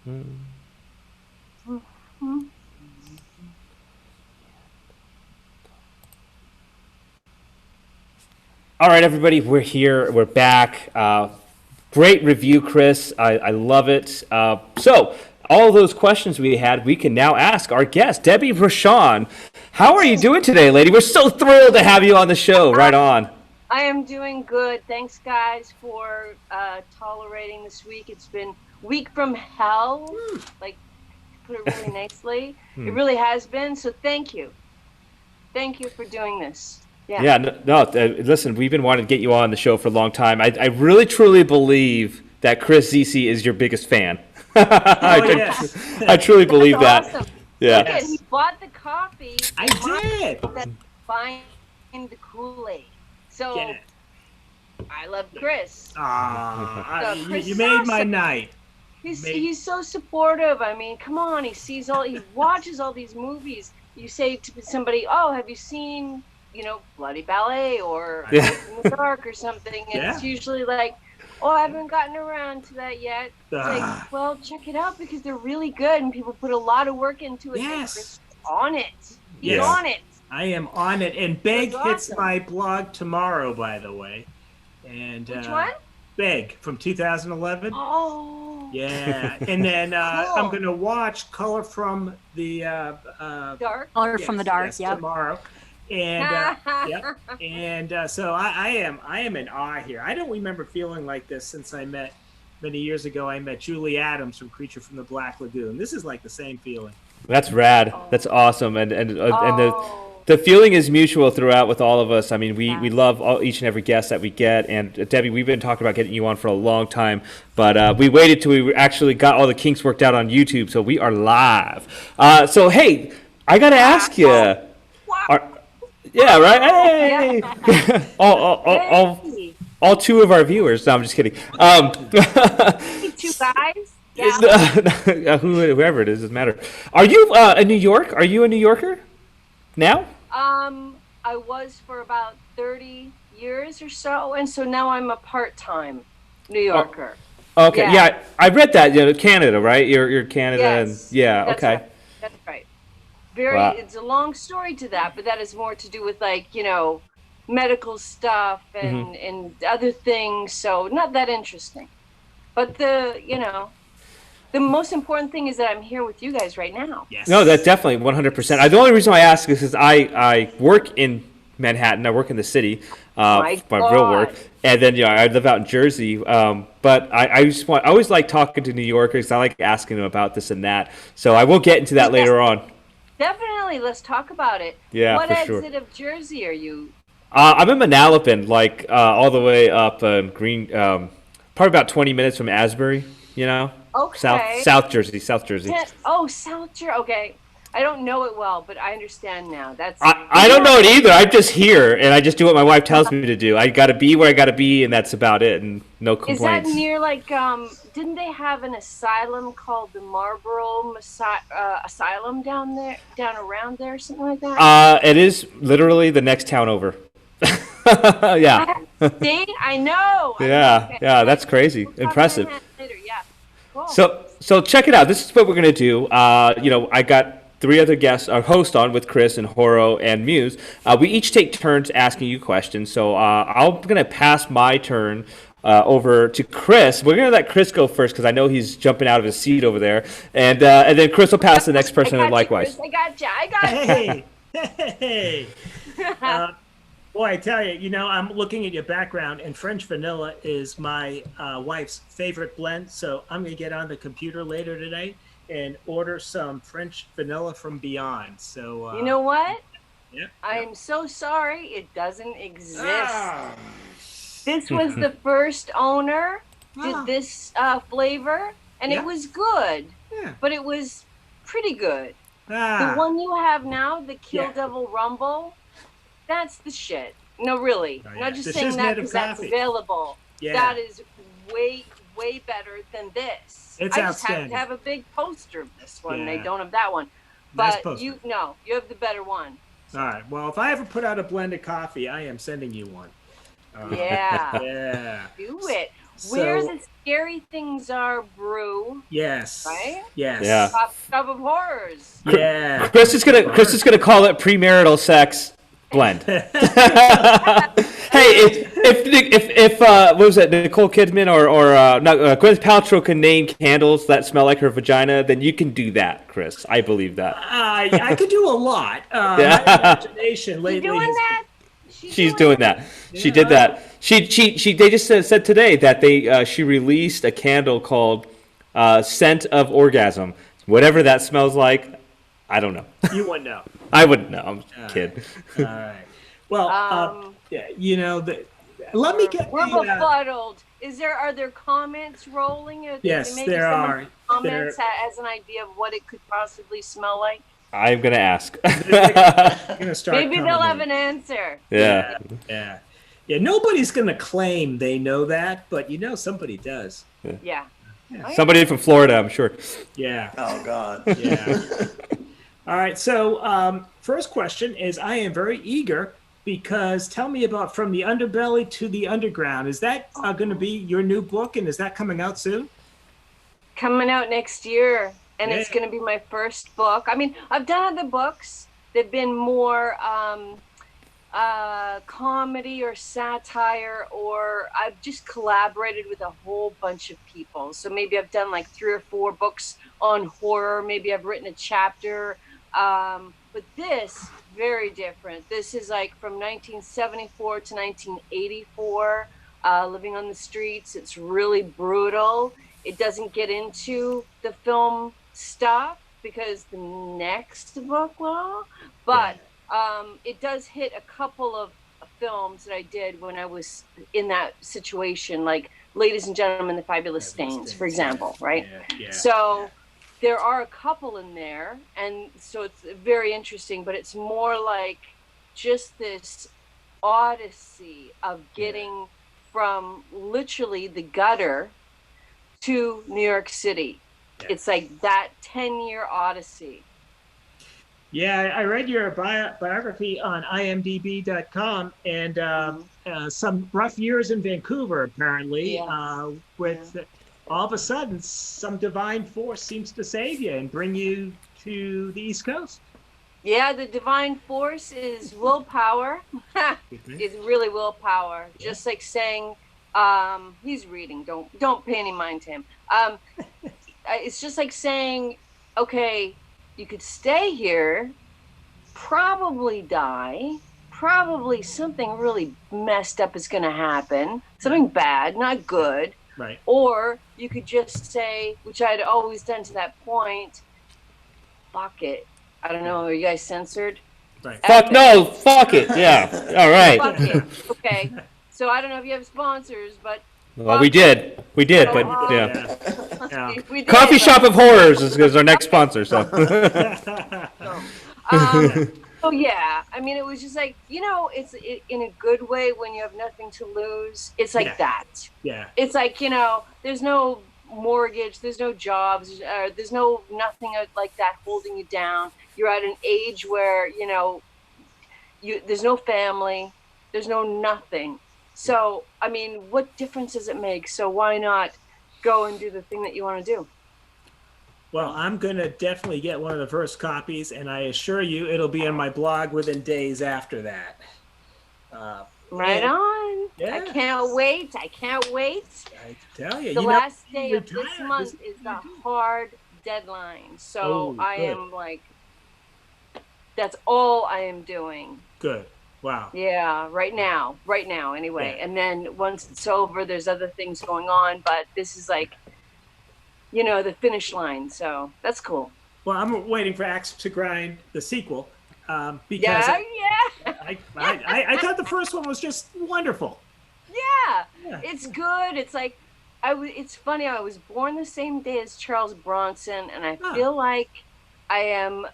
All right, everybody, we're here. We're back. Great review, Chris. I love it. So, all those questions we had, we can now ask our guest, Debbie Rochon. How are you doing today, lady? We're so thrilled to have you on the show. Right on. I am doing good. Thanks, guys, for tolerating this week. It's been week from hell, like put it really nicely. It really has been. So thank you. Thank you for doing this. Yeah, listen, we've been wanting to get you on the show for a long time. I really, truly believe that Chris Zisi is your biggest fan. I truly believe That's that. awesome. Yeah. Look at, he bought the coffee. I did. That's buying the Kool-Aid. So Get it. I love Chris. So Chris you made my Sasser. night. He's so supportive. I mean, come on. He watches all these movies. You say to somebody, "Oh, have you seen, Bloody Ballet or Yeah. in the Dark or something?" And it's usually like, "Oh, I haven't gotten around to that yet." It's like, well, check it out because they're really good and people put a lot of work into it. Yes. Chris is on it. He's Yes. on it. I am on it, and Beg That's hits awesome. my blog tomorrow, by the way. And Which one? Beg from 2011. Oh. Yeah, and then I'm gonna watch Color from the Dark. Color from the Dark. Yep. tomorrow. And yep. And so I am in awe here. I don't remember feeling like this since I met many years ago. I met Julie Adams from Creature from the Black Lagoon. This is like the same feeling. That's rad. That's awesome. And the feeling is mutual throughout with all of us. I mean, we love each and every guest that we get. And Debbie, we've been talking about getting you on for a long time, but we waited till we actually got all the kinks worked out on YouTube, so we are live. So hey, I gotta ask you. Yeah, right. Hey, all two of our viewers. No, I'm just kidding. Two guys. Yeah. Whoever it is, doesn't matter. Are you in New York? Are you a New Yorker now? I was for about 30 years or so, and so now I'm a part-time New Yorker. Okay, yeah, I read that. Canada, right? You're Canada, Yes, and yeah, that's okay. right. That's right. Wow. It's a long story to that, but that is more to do with medical stuff and other things. So not that interesting. But the most important thing is that I'm here with you guys right now. Yes. No, that definitely 100%. The only reason I ask is because I work in Manhattan. I work in the city, my real work, and then I live out in Jersey. But I always like talking to New Yorkers. I like asking them about this and that. So I will get into that later on. Definitely, let's talk about it. Yeah, what for exit sure. of Jersey are you? I'm in Manalapan, like all the way up Green, probably about 20 minutes from Asbury. Okay. South Jersey. South Jersey. Okay. I don't know it well, but I understand now. I don't know it either. I'm just here, and I just do what my wife tells me to do. I got to be where I got to be, and that's about it, and no complaints. Is that near, didn't they have an asylum called the Marlborough Asylum down around there, something like that? It is literally the next town over. Yeah. See? I know. Yeah, that's crazy. We'll talk Impressive. about that later. Yeah. Cool. So check it out. This is what we're gonna do. I got 3 other guests, our host on with Chris and Horo and Muse. We each take turns asking you questions. So I'm gonna pass my turn over to Chris. We're gonna let Chris go first because I know he's jumping out of his seat over there, and then Chris will pass to the next person, and likewise. I got you. Hey. Boy, I tell you, I'm looking at your background, and French vanilla is my wife's favorite blend. So I'm going to get on the computer later today and order some French vanilla from Beyond. So You know what? Yeah. I am so sorry it doesn't exist. Ah. This was the first owner did this flavor, and it was good, but it was pretty good. The one you have now, the Kill Devil Rumble, that's the shit. No, really. Not just This saying is that made of because that's coffee. available. Yeah. That is way, way better than this. It's I just have outstanding. to have a big poster of this one. They Yeah. don't have that one. Nice But poster. you have the better one. All right. Well, if I ever put out a blended coffee, I am sending you one. Yeah. Yeah. Do it. Where So the scary things are brew, yes, right? yes, Yeah. Cup of horrors. yeah. Chris is gonna call it premarital sex blend. Hey, if what was it, Nicole Kidman or no, Gwyneth Paltrow can name candles that smell like her vagina, then you can do that, Chris. I believe that. I could do a lot. My Yeah. imagination She lately doing has that? She She's doing that? that. She did Yeah. that. She. They just said today that she released a candle called "Scent of Orgasm." Whatever that smells like, I don't know. You wouldn't know. I wouldn't know. I'm a kid. All right. Well, yeah, let me get We're the. befuddled. Are there comments rolling? Yes, maybe there someone are. comments as an idea of what it could possibly smell like. I'm gonna ask. Gonna start Maybe coming they'll have in. an answer. Yeah. Yeah. Nobody's gonna claim they know that, but somebody does. Yeah. Somebody from Florida, I'm sure. Yeah. Oh God. Yeah. All right. So, first question is, I am very eager because tell me about From the Underbelly to the Underground. Is that going to be your new book, and is that coming out soon? Coming out next year, and Yeah. it's going to be my first book. I mean, I've done other books. They've been more comedy or satire, or I've just collaborated with a whole bunch of people. So maybe I've done like 3 or 4 books on horror. Maybe I've written a chapter. But this, very different. This is like from 1974 to 1984, living on the streets. It's really brutal. It doesn't get into the film stuff because the next book will, but it does hit a couple of films that I did when I was in that situation, like Ladies and Gentlemen, the Fabulous Stains, for example, right? Yeah. So there are a couple in there, and so it's very interesting, but it's more like just this odyssey of getting from literally the gutter to New York City. Yeah. It's like that 10-year odyssey. Yeah, I read your biography on imdb.com, and some rough years in Vancouver, apparently, with all of a sudden some divine force seems to save you and bring you to the East Coast. Yeah, the divine force is willpower. It's really willpower. Yeah. Just like saying, he's reading. Don't pay any mind to him. It's just like saying, okay, you could stay here, probably die, probably something really messed up is going to happen, something bad, not good. Right. Or you could just say, which I'd always done to that point, fuck it. I don't know, are you guys censored? Right. Fuck no, fuck it. Yeah. All right. Fuck it. Okay. So I don't know if you have sponsors, but well, we did, but yeah. We did, Coffee Shop of Horrors is our next sponsor. So. So yeah, I mean, it was just like, it's in a good way when you have nothing to lose. It's like that. Yeah. It's like, there's no mortgage, there's no jobs, there's nothing like that holding you down. You're at an age where, there's no family, there's no nothing. So, I mean, what difference does it make? So why not go and do the thing that you want to do? Well, I'm going to definitely get one of the first copies, and I assure you it'll be on my blog within days after that. Right on. Yeah. I can't wait. I tell you. The last day of this month is the hard deadline. So I am like, that's all I am doing. Good. Wow. Yeah, right now anyway. Yeah. And then once it's over, there's other things going on, but this is like, the finish line. So that's cool. Well, I'm waiting for Axe to Grind, the sequel, because I thought the first one was just wonderful. Yeah. It's good. It's like, it's funny. I was born the same day as Charles Bronson, and I feel like I am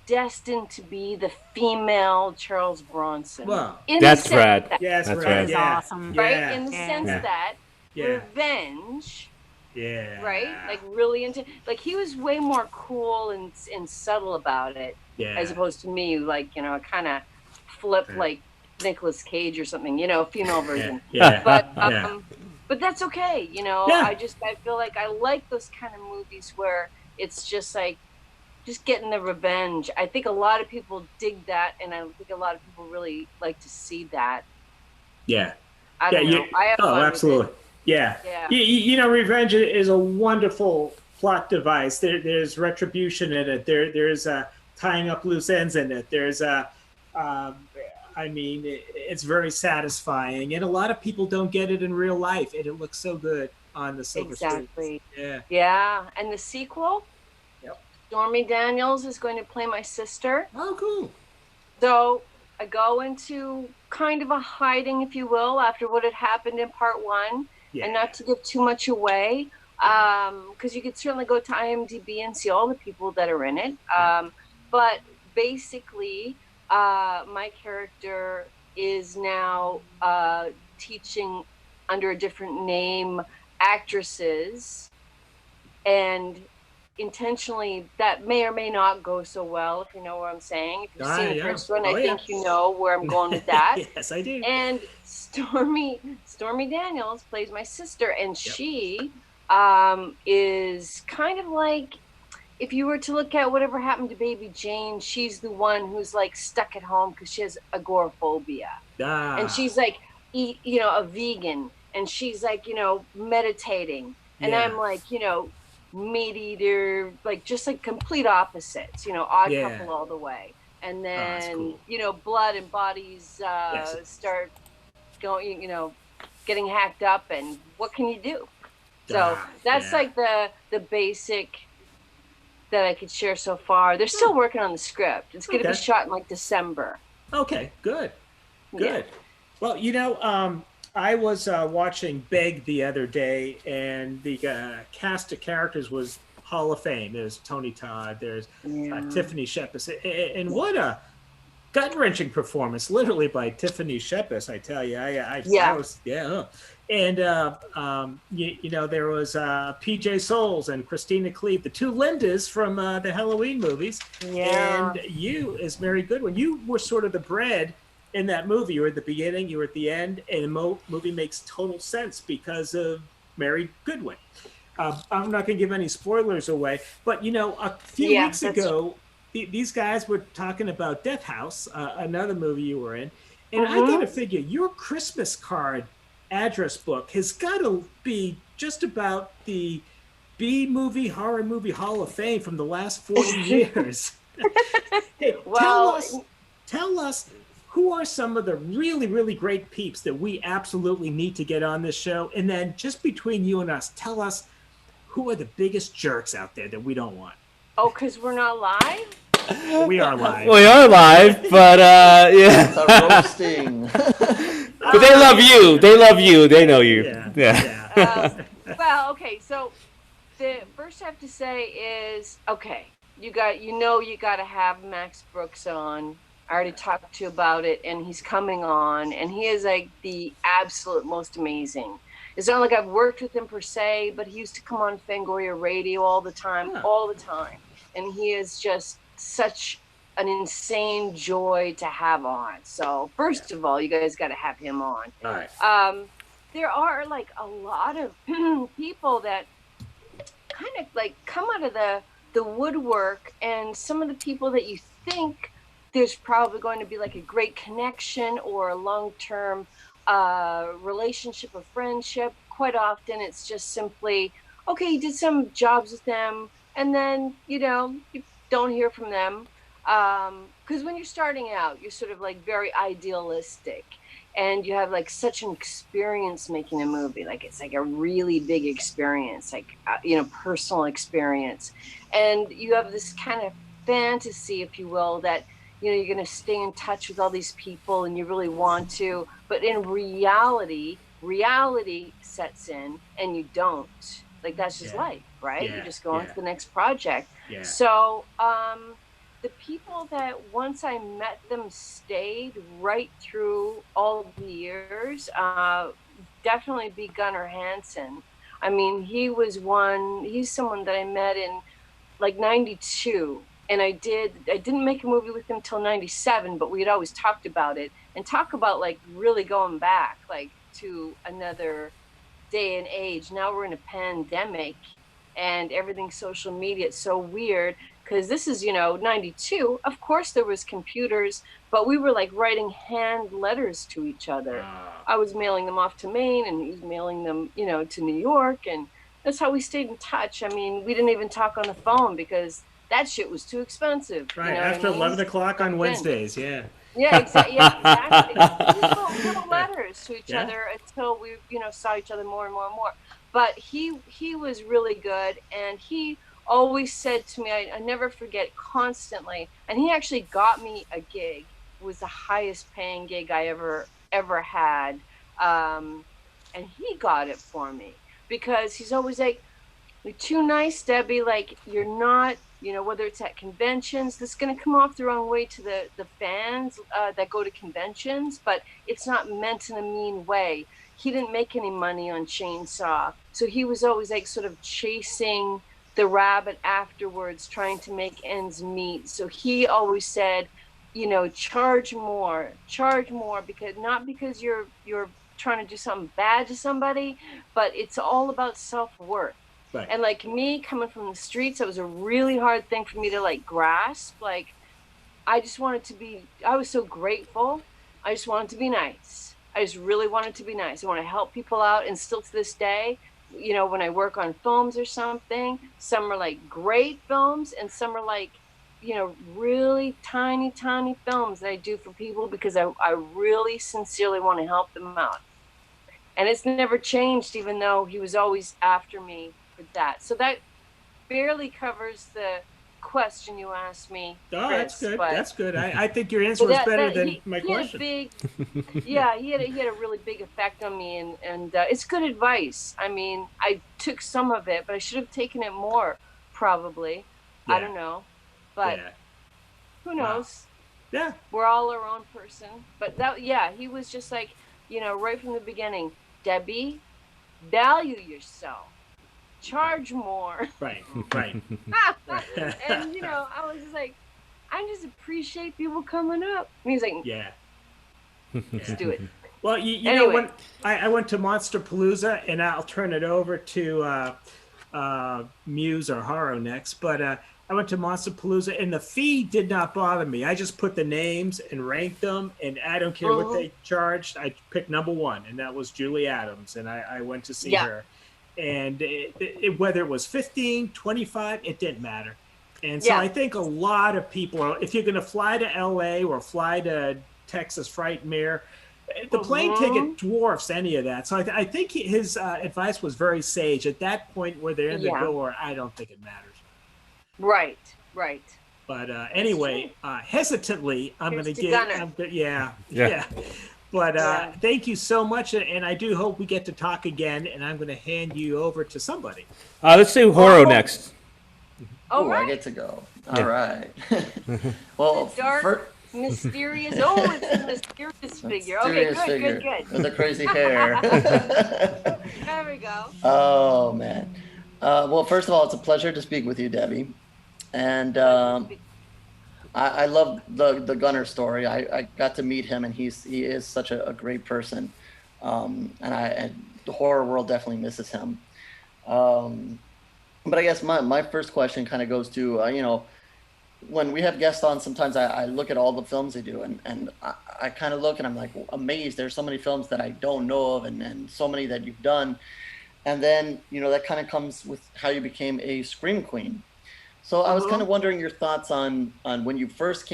destined to be the female Charles Bronson. Wow. That's rad. That's rad. That's awesome. Right? Yeah. In the sense that revenge. Yeah. Right? Like really into, like he was way more cool and subtle about it. Yeah. As opposed to me, like, kind of flip like Nicolas Cage or something, female version. Yeah. But but that's okay. Yeah. I feel like I like those kind of movies where it's just like, just getting the revenge. I think a lot of people dig that, and I think a lot of people really like to see that. Yeah. I Yeah. don't know. I have Oh, fun with it. absolutely. Yeah. Yeah. Revenge is a wonderful plot device. There's retribution in it. There's tying up loose ends in it. There's um, it's very satisfying, and a lot of people don't get it in real life, and it looks so good on the silver screens. Exactly. Yeah. Yeah. And the sequel, Yep. Stormy Daniels is going to play my sister. Oh, cool. So I go into kind of a hiding, if you will, after what had happened in part one, Yeah. and not to give too much away, because you could certainly go to IMDb and see all the people that are in it. But basically, my character is now teaching under a different name actresses, and intentionally that may or may not go so well, if you know what I'm saying. If you've seen the first one, I think you know where I'm going with that. Yes, I do. And Stormy Daniels plays my sister, and she is kind of like, if you were to look at whatever happened to Baby Jane, she's the one who's like stuck at home because she has agoraphobia. And she's like, a vegan, and she's like, meditating. And I'm like, meat eater, like just like complete opposites, odd couple all the way. And then, cool. Blood and bodies start going, getting hacked up, and what can you do? So that's like the basic that I could share so far. They're still working on the script. It's going to be shot in like December. Okay, good. Yeah. Well, I was watching Beg the other day, and the cast of characters was Hall of Fame. There's Tony Todd, there's Tiffany Shepis, and what a gut-wrenching performance, literally, by Tiffany Shepis, I tell you. I was, and there was PJ Souls and Christina Cleve, the two Lindas from the Halloween movies, and you as Mary Goodwin. You were sort of the bread in that movie. You were at the beginning, you were at the end, and the movie makes total sense because of Mary Goodwin. I'm not going to give any spoilers away, but a few weeks ago, these guys were talking about Death House, another movie you were in, and I got to figure your Christmas card address book has got to be just about the B-movie horror movie Hall of Fame from the last 40 years. Hey, tell us. Who are some of the really, really great peeps that we absolutely need to get on this show? And then just between you and us, tell us who are the biggest jerks out there that we don't want. Oh, because we're not live? We are live. We are live, but yeah. Roasting. But they love you. They love you. They know you. Yeah. Well, okay. So the first I have to say is, okay, you got to have Max Brooks on. I already talked to you about it, and he's coming on, and he is like the absolute most amazing. It's not like I've worked with him per se, but he used to come on Fangoria Radio all the time, and he is just such an insane joy to have on. So first of all, you guys got to have him on. All right. There are like a lot of people that kind of like come out of the woodwork, and some of the people that you think there's probably going to be like a great connection or a long-term relationship or friendship. Quite often it's just simply, okay, you did some jobs with them, and then, you don't hear from them. Because when you're starting out, you're sort of like very idealistic, and you have like such an experience making a movie. Like it's like a really big experience, like, personal experience. And you have this kind of fantasy, if you will, that you're going to stay in touch with all these people and you really want to, but in reality sets in and you don't. Like that's just life, right? You just go on to the next project. So the people that once I met them stayed right through all the years, definitely be Gunnar Hansen. I mean, he's someone that I met in like 92. And I didn't make a movie with him till 97, but we had always talked about it and talk about like really going back like to another day and age. Now we're in a pandemic and everything's social media. It's so weird because this is, 92. Of course there was computers, but we were like writing hand letters to each other. I was mailing them off to Maine and he was mailing them, to New York. And that's how we stayed in touch. I mean, we didn't even talk on the phone because that shit was too expensive. Right, after 11 o'clock on Wednesdays, yeah. Yeah, exactly. Yeah, exactly. We just wrote little letters to each other until we, saw each other more and more and more. But he was really good, and he always said to me, I never forget, constantly. And he actually got me a gig. It was the highest paying gig I ever had, and he got it for me because he's always like, "You're too nice, Debbie. Like, you're not, whether it's at conventions, this is going to come off the wrong way to the fans that go to conventions, but it's not meant in a mean way." He didn't make any money on Chainsaw. So he was always like sort of chasing the rabbit afterwards, trying to make ends meet. So he always said, charge more, because not because you're trying to do something bad to somebody, but it's all about self-worth. Right. And like me coming from the streets, it was a really hard thing for me to like grasp. Like, I was so grateful. I just wanted to be nice. I just really wanted to be nice. I want to help people out. And still to this day, when I work on films or something, some are like great films and some are like, really tiny films that I do for people because I really sincerely want to help them out. And it's never changed, even though he was always after me for that. So that barely covers the question you asked me. Oh, Chris, that's good. That's good. I think your answer was better than my question. He had a really big effect on me, and it's good advice. I mean, I took some of it, but I should have taken it more, probably. Yeah. I don't know, but who knows? Wow. Yeah, we're all our own person. But he was just like, right from the beginning, Debbie, value yourself. Charge more. Right. And I was just like, I just appreciate people coming up. And he's like, yeah. Let's do it. Well, you know, when I went to Monsterpalooza, and I'll turn it over to Muse or Haro next, but I went to Monsterpalooza, and the fee did not bother me. I just put the names and ranked them, and I don't care what they charged. I picked number one, and that was Julie Adams, and I went to see her. And whether it was 15, 25, it didn't matter. And so I think a lot of people, if you're going to fly to LA or fly to Texas Frightmare, the plane ticket dwarfs any of that. So I think his advice was very sage. At that point where they're in the door, I don't think it matters. Right. But anyway, hesitantly, I'm going to give... But thank you so much, and I do hope we get to talk again, and I'm going to hand you over to somebody. Let's do Haro next. Oh, I get to go. All right. Well, dark, mysterious. Oh, it's a mysterious figure. Okay, good. With the crazy hair. There we go. Oh, man. Well, first of all, it's a pleasure to speak with you, Debbie. And I love the Gunner story. I got to meet him, and he is such a great person. And the horror world definitely misses him. But I guess my first question kind of goes to, when we have guests on, sometimes I look at all the films they do, and I kind of look and I'm like amazed. There's so many films that I don't know of, and so many that you've done. And then, that kind of comes with how you became a Scream Queen. So I was kind of wondering your thoughts on when you first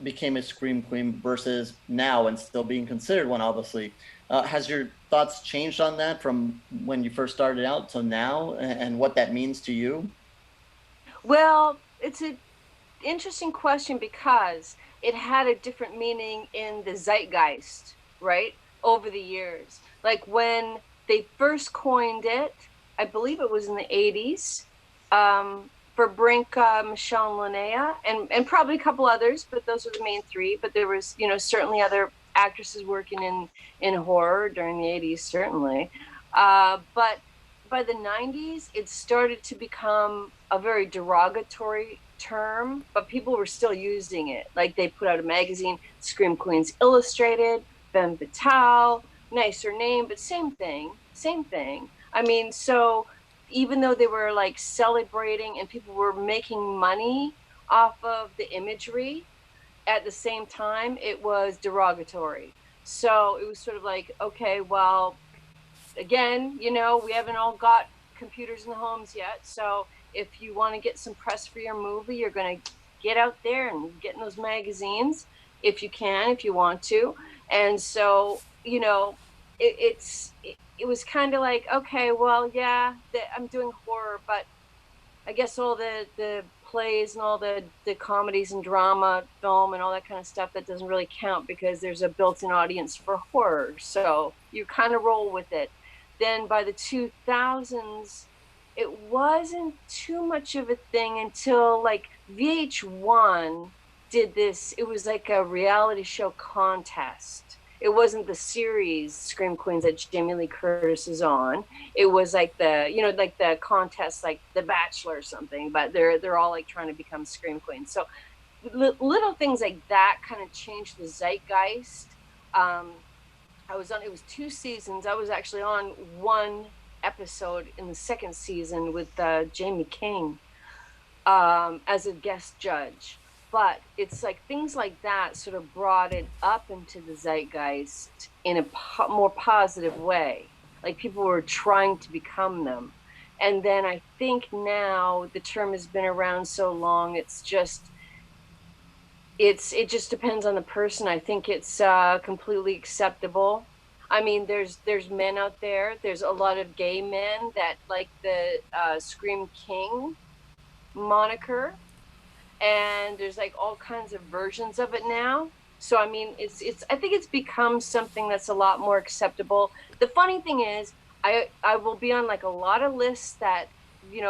became a Scream Queen versus now, and still being considered one, obviously. Has your thoughts changed on that from when you first started out to now, and what that means to you? Well, it's an interesting question because it had a different meaning in the zeitgeist, right, over the years. Like when they first coined it, I believe it was in the 80s, for Brink, Michelle and Linnea, and probably a couple others, but those are the main three. But there was, certainly other actresses working in horror during the 80s, certainly. But by the 90s, it started to become a very derogatory term, but people were still using it. Like they put out a magazine, Scream Queens Illustrated, Femme Fatale, nicer name, but same thing. I mean, so even though they were like celebrating and people were making money off of the imagery, at the same time, it was derogatory. So it was sort of like, okay, well, again, we haven't all got computers in the homes yet. So if you want to get some press for your movie, you're going to get out there and get in those magazines if you can, if you want to. And so, it was kind of like, okay, well, yeah, I'm doing horror, but I guess all the plays and all the comedies and drama film and all that kind of stuff, that doesn't really count because there's a built-in audience for horror. So you kind of roll with it. Then by the 2000s, it wasn't too much of a thing until like VH1 did this. It was like a reality show contest. It wasn't the series Scream Queens that Jamie Lee Curtis is on. It was like like the contest, like The Bachelor or something, but they're all like trying to become Scream Queens. So little things like that kind of changed the zeitgeist. It was 2 seasons. I was actually on one episode in the second season with Jamie King as a guest judge. But it's like things like that sort of brought it up into the zeitgeist in a more positive way. Like people were trying to become them. And then I think now the term has been around so long, it just depends on the person. I think it's completely acceptable. I mean, there's men out there. There's a lot of gay men that like the Scream King moniker, and there's like all kinds of versions of it now. So I mean, it's I think it's become something that's a lot more acceptable. The funny thing is, I will be on like a lot of lists that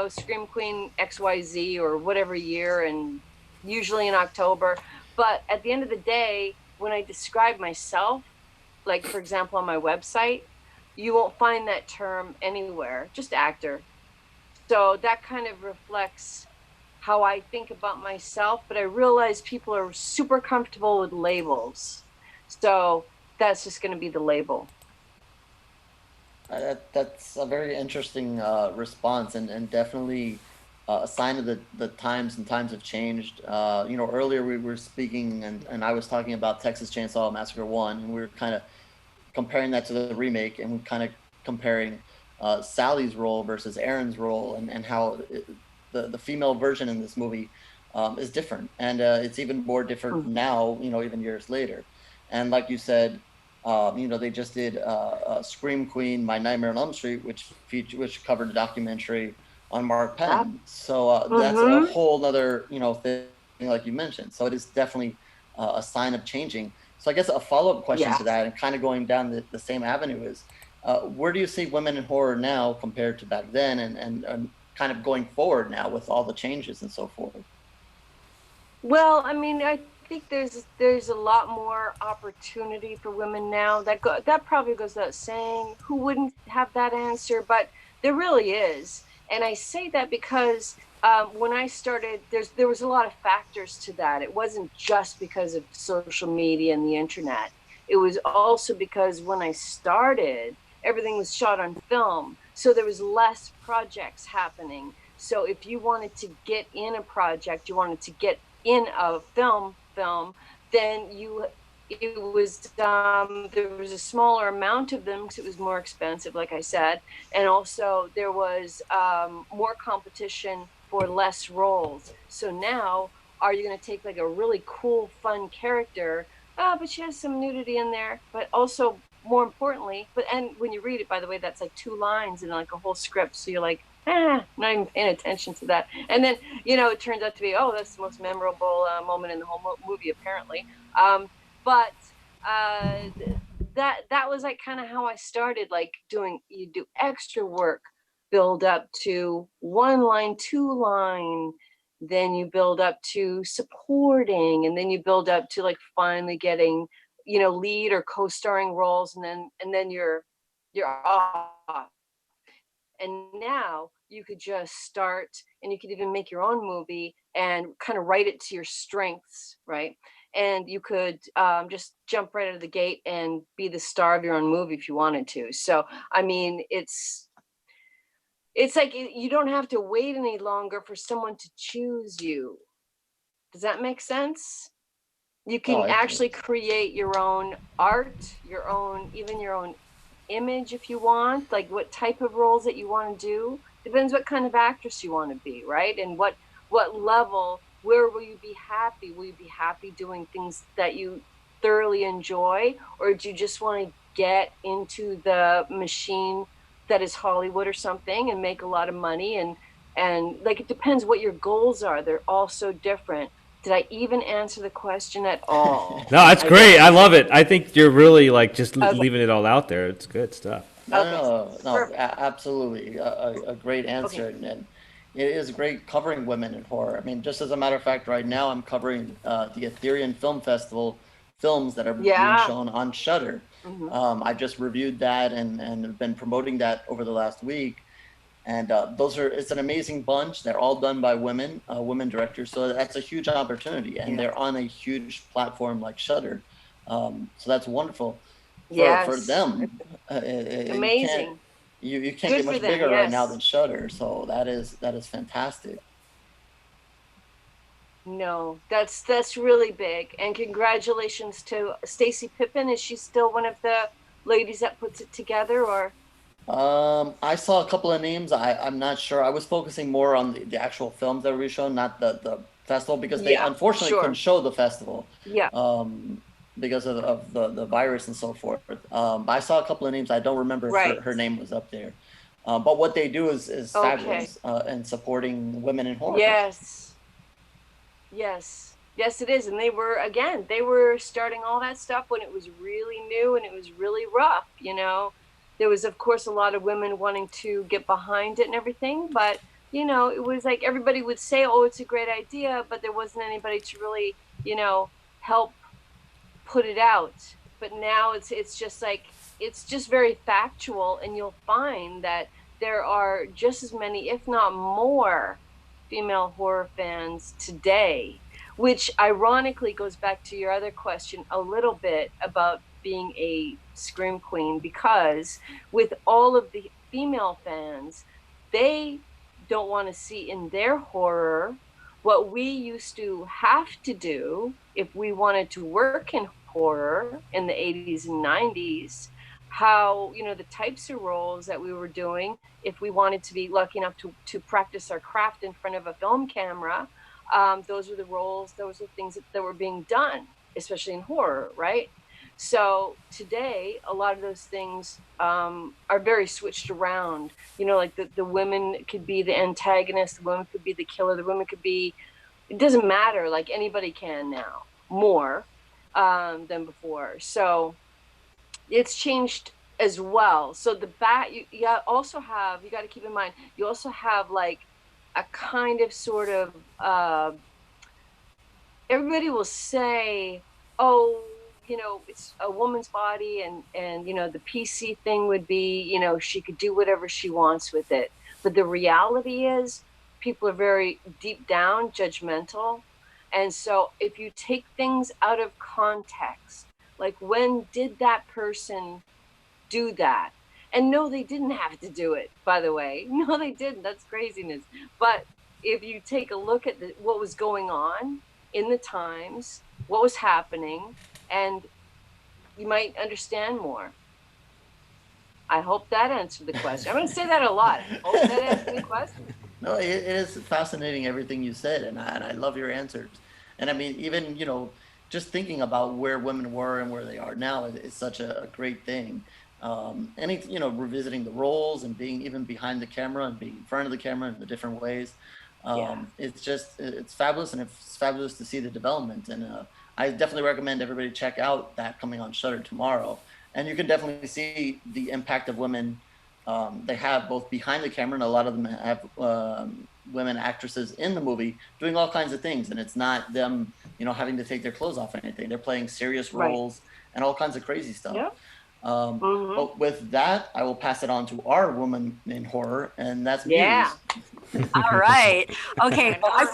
Scream Queen XYZ or whatever year, and usually in October. But at the end of the day, when I describe myself, like for example on my website, you won't find that term anywhere, just actor. So that kind of reflects how I think about myself, but I realize people are super comfortable with labels. So that's just going to be the label. That's a very interesting response, and definitely a sign of the times, and times have changed. Earlier we were speaking, and I was talking about Texas Chainsaw Massacre 1, and we were kind of comparing that to the remake, and we kind of comparing Sally's role versus Aaron's role, and how the female version in this movie is different, and it's even more different now. Even years later, and like you said, they just did Scream Queen, My Nightmare on Elm Street, which covered a documentary on Mark Penn. So that's a whole other thing, like you mentioned. So it is definitely a sign of changing. So I guess a follow-up question to that, and kind of going down the same avenue, is where do you see women in horror now compared to back then, and kind of going forward now with all the changes and so forth? Well, I mean, I think there's a lot more opportunity for women now. That probably goes without saying. Who wouldn't have that answer? But there really is, and I say that because when I started, there was a lot of factors to that. It wasn't just because of social media and the internet. It was also because when I started, everything was shot on film, so there was less projects happening. So if you wanted to get in a project, you wanted to get in a film, then there was a smaller amount of them because it was more expensive, like I said, and also there was more competition for less roles. So now, are you going to take like a really cool, fun character? But she has some nudity in there, but also more importantly, and when you read it, by the way, that's like 2 lines in like a whole script. So you're like, not even paying attention to that. And then, it turns out to be, oh, that's the most memorable moment in the whole movie, apparently. But that was like kind of how I started, like you do extra work, build up to 1 line, 2 line, then you build up to supporting, and then you build up to like finally getting, lead or co-starring roles, and then you're off. And now you could just start, and you could even make your own movie and kind of write it to your strengths, right? And you could just jump right out of the gate and be the star of your own movie if you wanted to. So I mean, it's like you don't have to wait any longer for someone to choose you. Does that make sense? You No, can actually create your own art, even your own image if you want, like what type of roles that you want to do. Depends what kind of actress you want to be, right? And what level, where will you be happy? Will you be happy doing things that you thoroughly enjoy, or do you just want to get into the machine that is Hollywood or something and make a lot of money? And like, it depends what your goals are. They're all so different. Did I even answer the question at all? No, that's great. I love it. I think you're really like just leaving it all out there. It's good stuff. No, absolutely. A great answer. Okay. And it is great covering women in horror. I mean, just as a matter of fact, right now I'm covering the Ethereum Film Festival films that are being shown on Shudder. I just reviewed that and have been promoting that over the last week. And it's an amazing bunch. They're all done by women directors. So that's a huge opportunity. And they're on a huge platform like Shudder. So that's wonderful for them. Amazing. You can't get much bigger right now than Shudder. So that is fantastic. No, that's really big. And congratulations to Stacy Pippen. Is she still one of the ladies that puts it together, or? I saw a couple of names. I'm not sure. I was focusing more on the actual films that were shown, not the festival, because they unfortunately couldn't show the festival. Because of the virus and so forth. I saw a couple of names. I don't remember if her name was up there. But what they do is fabulous in supporting women in horror. Yes, it is. And they were starting all that stuff when it was really new and it was really rough, you know. There was, of course, a lot of women wanting to get behind it and everything, but, you know, it was like everybody would say, oh, it's a great idea, but there wasn't anybody to really, you know, help put it out. But now it's just like, it's just very factual, and you'll find that there are just as many, if not more, female horror fans today, which ironically goes back to your other question a little bit about being a scream queen, because with all of the female fans, they don't want to see in their horror what we used to have to do if we wanted to work in horror in the 80s and 90s, how, you know, the types of roles that we were doing if we wanted to be lucky enough to practice our craft in front of a film camera. Those were the roles, those were things that were being done, especially in horror, right? So today, a lot of those things are very switched around. You know, like the women could be the antagonist, the women could be the killer, the women could be, it doesn't matter, like anybody can now, more than before. So it's changed as well. So you got to keep in mind, you also have like a kind of sort of, everybody will say, oh, you know, it's a woman's body, and you know, the PC thing would be, you know, she could do whatever she wants with it. But the reality is, people are very deep down judgmental. And so if you take things out of context, like, when did that person do that? And no, they didn't have to do it, by the way. No, they didn't. That's craziness. But if you take a look at what was going on in the times, what was happening, and you might understand more. I hope that answered the question. I'm going to say that a lot. I hope that answered the question. No, it is fascinating, everything you said, and I love your answers. And I mean, even, you know, just thinking about where women were and where they are now is such a great thing. You know, revisiting the roles and being even behind the camera and being in front of the camera in the different ways. It's fabulous, and it's fabulous to see the development. And I definitely recommend everybody check out that, coming on Shudder tomorrow. And you can definitely see the impact of women. They have both behind the camera, and a lot of them have women actresses in the movie doing all kinds of things. And it's not them, you know, having to take their clothes off or anything. They're playing serious roles and all kinds of crazy stuff. Yep. But with that, I will pass it on to our woman in horror, and that's Muse. Yeah. All right. Okay. Well, I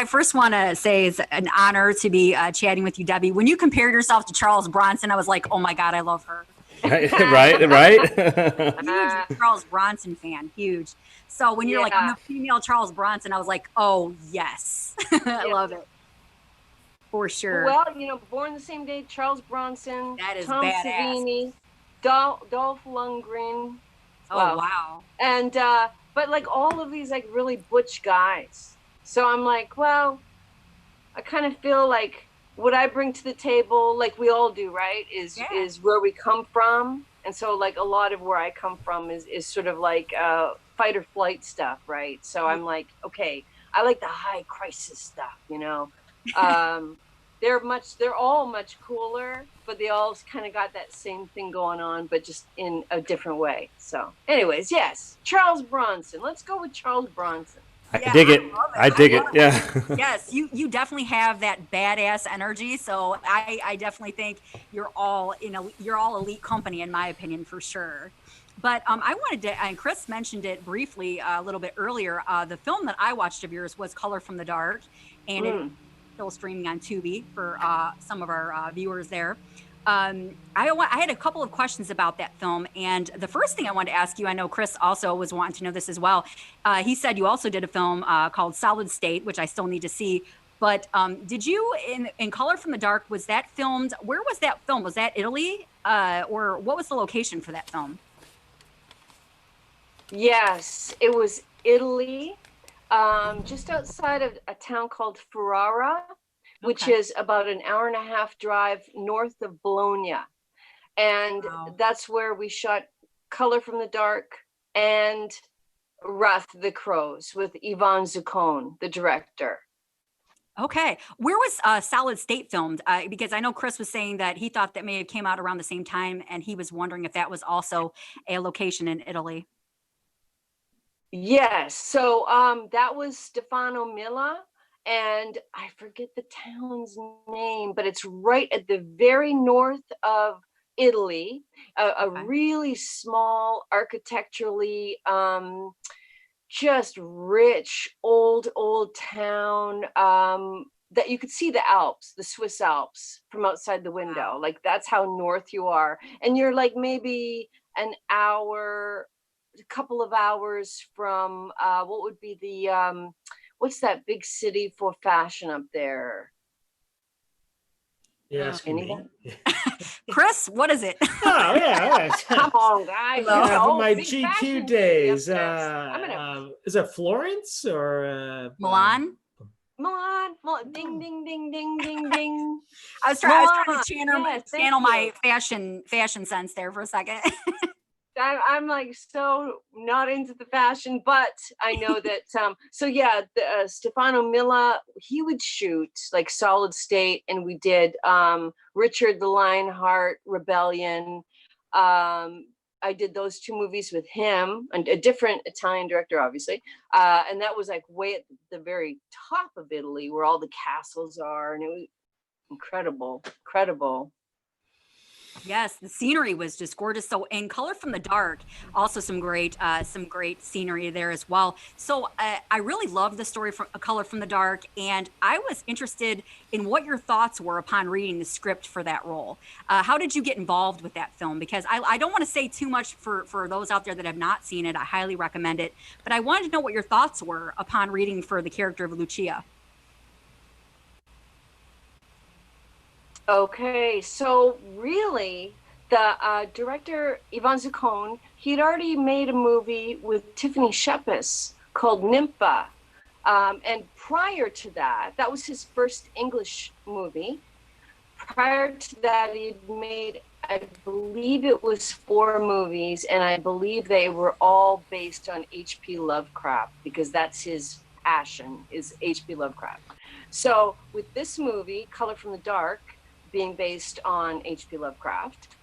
first want to say it's an honor to be chatting with you, Debbie. When you compared yourself to Charles Bronson, I was like, oh my God, I love her. Right. Huge Charles Bronson fan, huge. So when you're like, I'm the female Charles Bronson, I was like, oh yes, I love it for sure. Well, born the same day, Charles Bronson, that is Tom badass. Savini, Dolph Lundgren. Oh wow. And but like all of these like really butch guys. So I'm like, well, I kind of feel like what I bring to the table, like we all do, right, is where we come from. And so like a lot of where I come from is sort of like fight or flight stuff, right? So I'm like, okay, I like the high crisis stuff, they're all much cooler, but they all kind of got that same thing going on, but just in a different way. So anyways, yes, Charles Bronson. Let's go with Charles Bronson. I dig it. I dig it. Yeah. Yes, you definitely have that badass energy. So I definitely think you're all elite company in my opinion for sure. But I wanted to, and Chris mentioned it briefly a little bit earlier. The film that I watched of yours was Color from the Dark, and it's still streaming on Tubi for some of our viewers there. I had a couple of questions about that film, and the first thing I wanted to ask you, I know Chris also was wanting to know this as well. He said you also did a film called Solid State, which I still need to see. But did you, in Color from the Dark, was that filmed? Where was that filmed? Was that Italy, or what was the location for that film? Yes, it was Italy, just outside of a town called Ferrara, which is about an hour and a half drive north of Bologna. And that's where we shot Color from the Dark and Wrath of the Crows with Ivan Zuccone, the director. Okay. Where was Solid State filmed? Because I know Chris was saying that he thought that may have came out around the same time, and he was wondering if that was also a location in Italy. Yes. So that was Stefano Milla, and I forget the town's name, but it's right at the very north of Italy, a really small, architecturally just rich, old town that you could see the Alps, the Swiss Alps from outside the window. Like that's how north you are. And you're like maybe an hour, a couple of hours from what would be the what's that big city for fashion up there? Yeah, me. Chris, what is it? Oh yeah, come on, guys. My GQ days. Is it Florence or Milan? Milan, ding, ding, ding, ding, ding, ding. I was trying to channel my fashion sense there for a second. I'm like so not into the fashion, but I know that. So yeah, Stefano Milla, he would shoot like Solid State, and we did Richard the Lionheart Rebellion. I did those two movies with him, and a different Italian director, obviously. And that was like way at the very top of Italy, where all the castles are, and it was incredible. Yes, the scenery was just gorgeous. So in Color from the Dark, also some great scenery there as well. So I really love the story from Color from the Dark, and I was interested in what your thoughts were upon reading the script for that role. How did you get involved with that film? Because I don't want to say too much for those out there that have not seen it. I highly recommend it. But I wanted to know what your thoughts were upon reading for the character of Lucia. Okay, so really, the director, Ivan Zuccone, he'd already made a movie with Tiffany Shepis called Nympha. And prior to that, that was his first English movie. Prior to that, he'd made, I believe it was 4 movies, and I believe they were all based on H.P. Lovecraft, because that's his passion, is H.P. Lovecraft. So with this movie, Color from the Dark, being based on H.P. Lovecraft,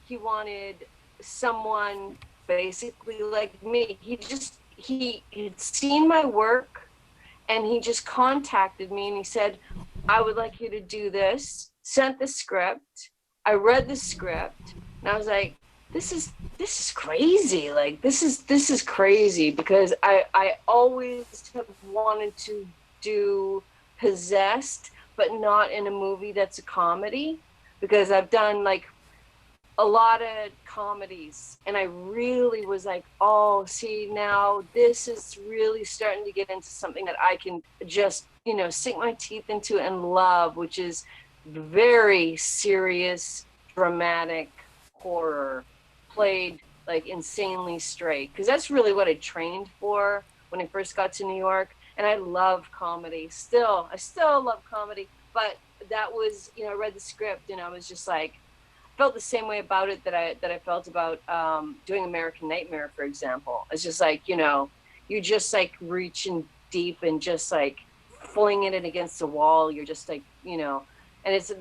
he wanted someone basically like me. He had seen my work, and he just contacted me, and he said, I would like you to do this. Sent the script. I read the script, and I was like, this is crazy. Like this is crazy, because I always have wanted to do Possessed, but not in a movie that's a comedy, because I've done like a lot of comedies, and I really was like, oh, see, now this is really starting to get into something that I can just, you know, sink my teeth into and love, which is very serious, dramatic horror played like insanely straight, because that's really what I trained for when I first got to New York. And I love comedy still. I still love comedy, but that was, you know, I read the script and I was just like, felt the same way about it that I felt about doing American Nightmare, for example. It's just like, you know, you just like reaching deep and just like flinging it against the wall. You're just like, you know, and it's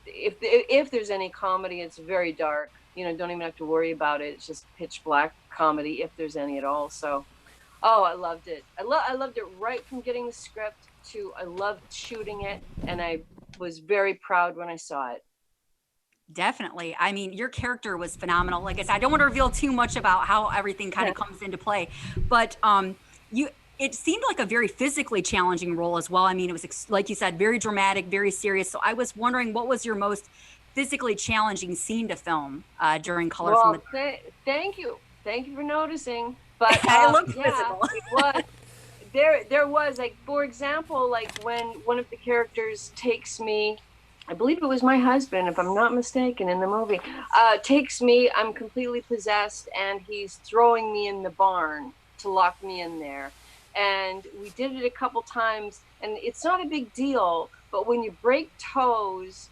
if there's any comedy, it's very dark. You know, don't even have to worry about it. It's just pitch black comedy if there's any at all. So, oh, I loved it. I loved it right from getting the script to I loved shooting it, and I was very proud when I saw it. Definitely. I mean, your character was phenomenal. Like I said, I don't want to reveal too much about how everything kind of comes into play, but you it seemed like a very physically challenging role as well. I mean, it was like you said, very dramatic, very serious. So I was wondering, what was your most physically challenging scene to film during Color from the Dark? Thank you for noticing. But it looked yeah, physical. it was. There was, like, for example, like when one of the characters takes me, I believe it was my husband, if I'm not mistaken, in the movie, takes me, I'm completely possessed, and he's throwing me in the barn to lock me in there. And we did it a couple times, and it's not a big deal, but when you break toes,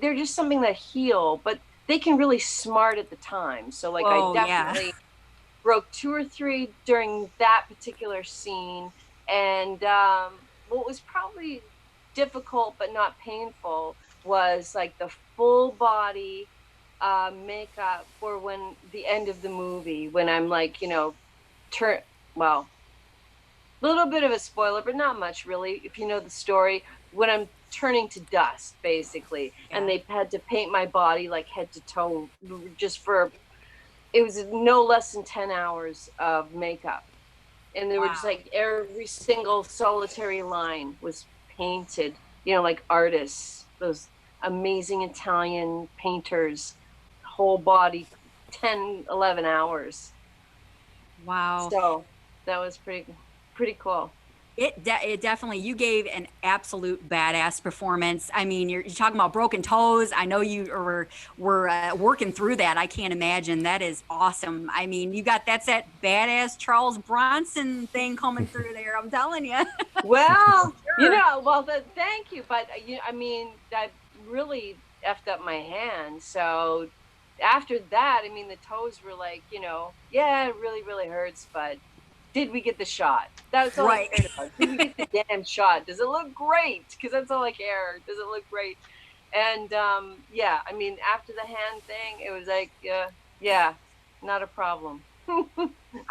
they're just something that heal, but they can really smart at the time. So like, Whoa, I definitely broke 2 or 3 during that particular scene. And what was probably difficult but not painful was like the full body makeup for when the end of the movie, when I'm like, you know, well, a little bit of a spoiler, but not much really, if you know the story, when I'm turning to dust, basically. Yeah. And they had to paint my body like head to toe just for, it was no less than 10 hours of makeup. And they were just like, every single solitary line was painted, you know, like artists, those amazing Italian painters, whole body, 10, 11 hours. Wow. So that was pretty cool. It definitely, you gave an absolute badass performance. I mean, you're talking about broken toes. I know you were working through that. I can't imagine. That is awesome. I mean, that's that badass Charles Bronson thing coming through there. I'm telling you. Well, sure. You know, well, thank you, but I mean, I really effed up my hand. So after that, I mean, the toes were like, you know, yeah, it really, really hurts, but did we get the shot? That's all I cared about. Did we get the damn shot? Does it look great? Because that's all I care. Does it look great? And yeah, I mean, after the hand thing, it was like, yeah, not a problem.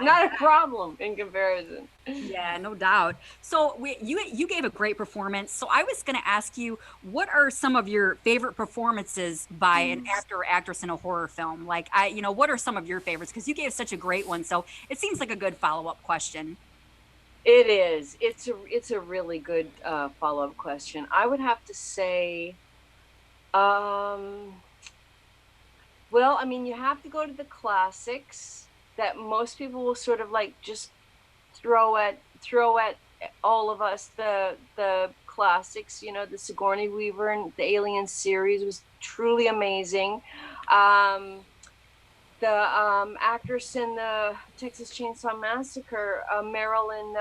Not a problem in comparison. Yeah, no doubt. So you gave a great performance. So I was going to ask you, what are some of your favorite performances by an actor or actress in a horror film? Like, what are some of your favorites? Because you gave such a great one. So it seems like a good follow-up question. It is. It's a really good follow-up question. I would have to say, well, I mean, you have to go to the classics that most people will sort of like just throw at all of us. The classics, you know, the Sigourney Weaver and the Alien series was truly amazing. The actress in the Texas Chainsaw Massacre, Marilyn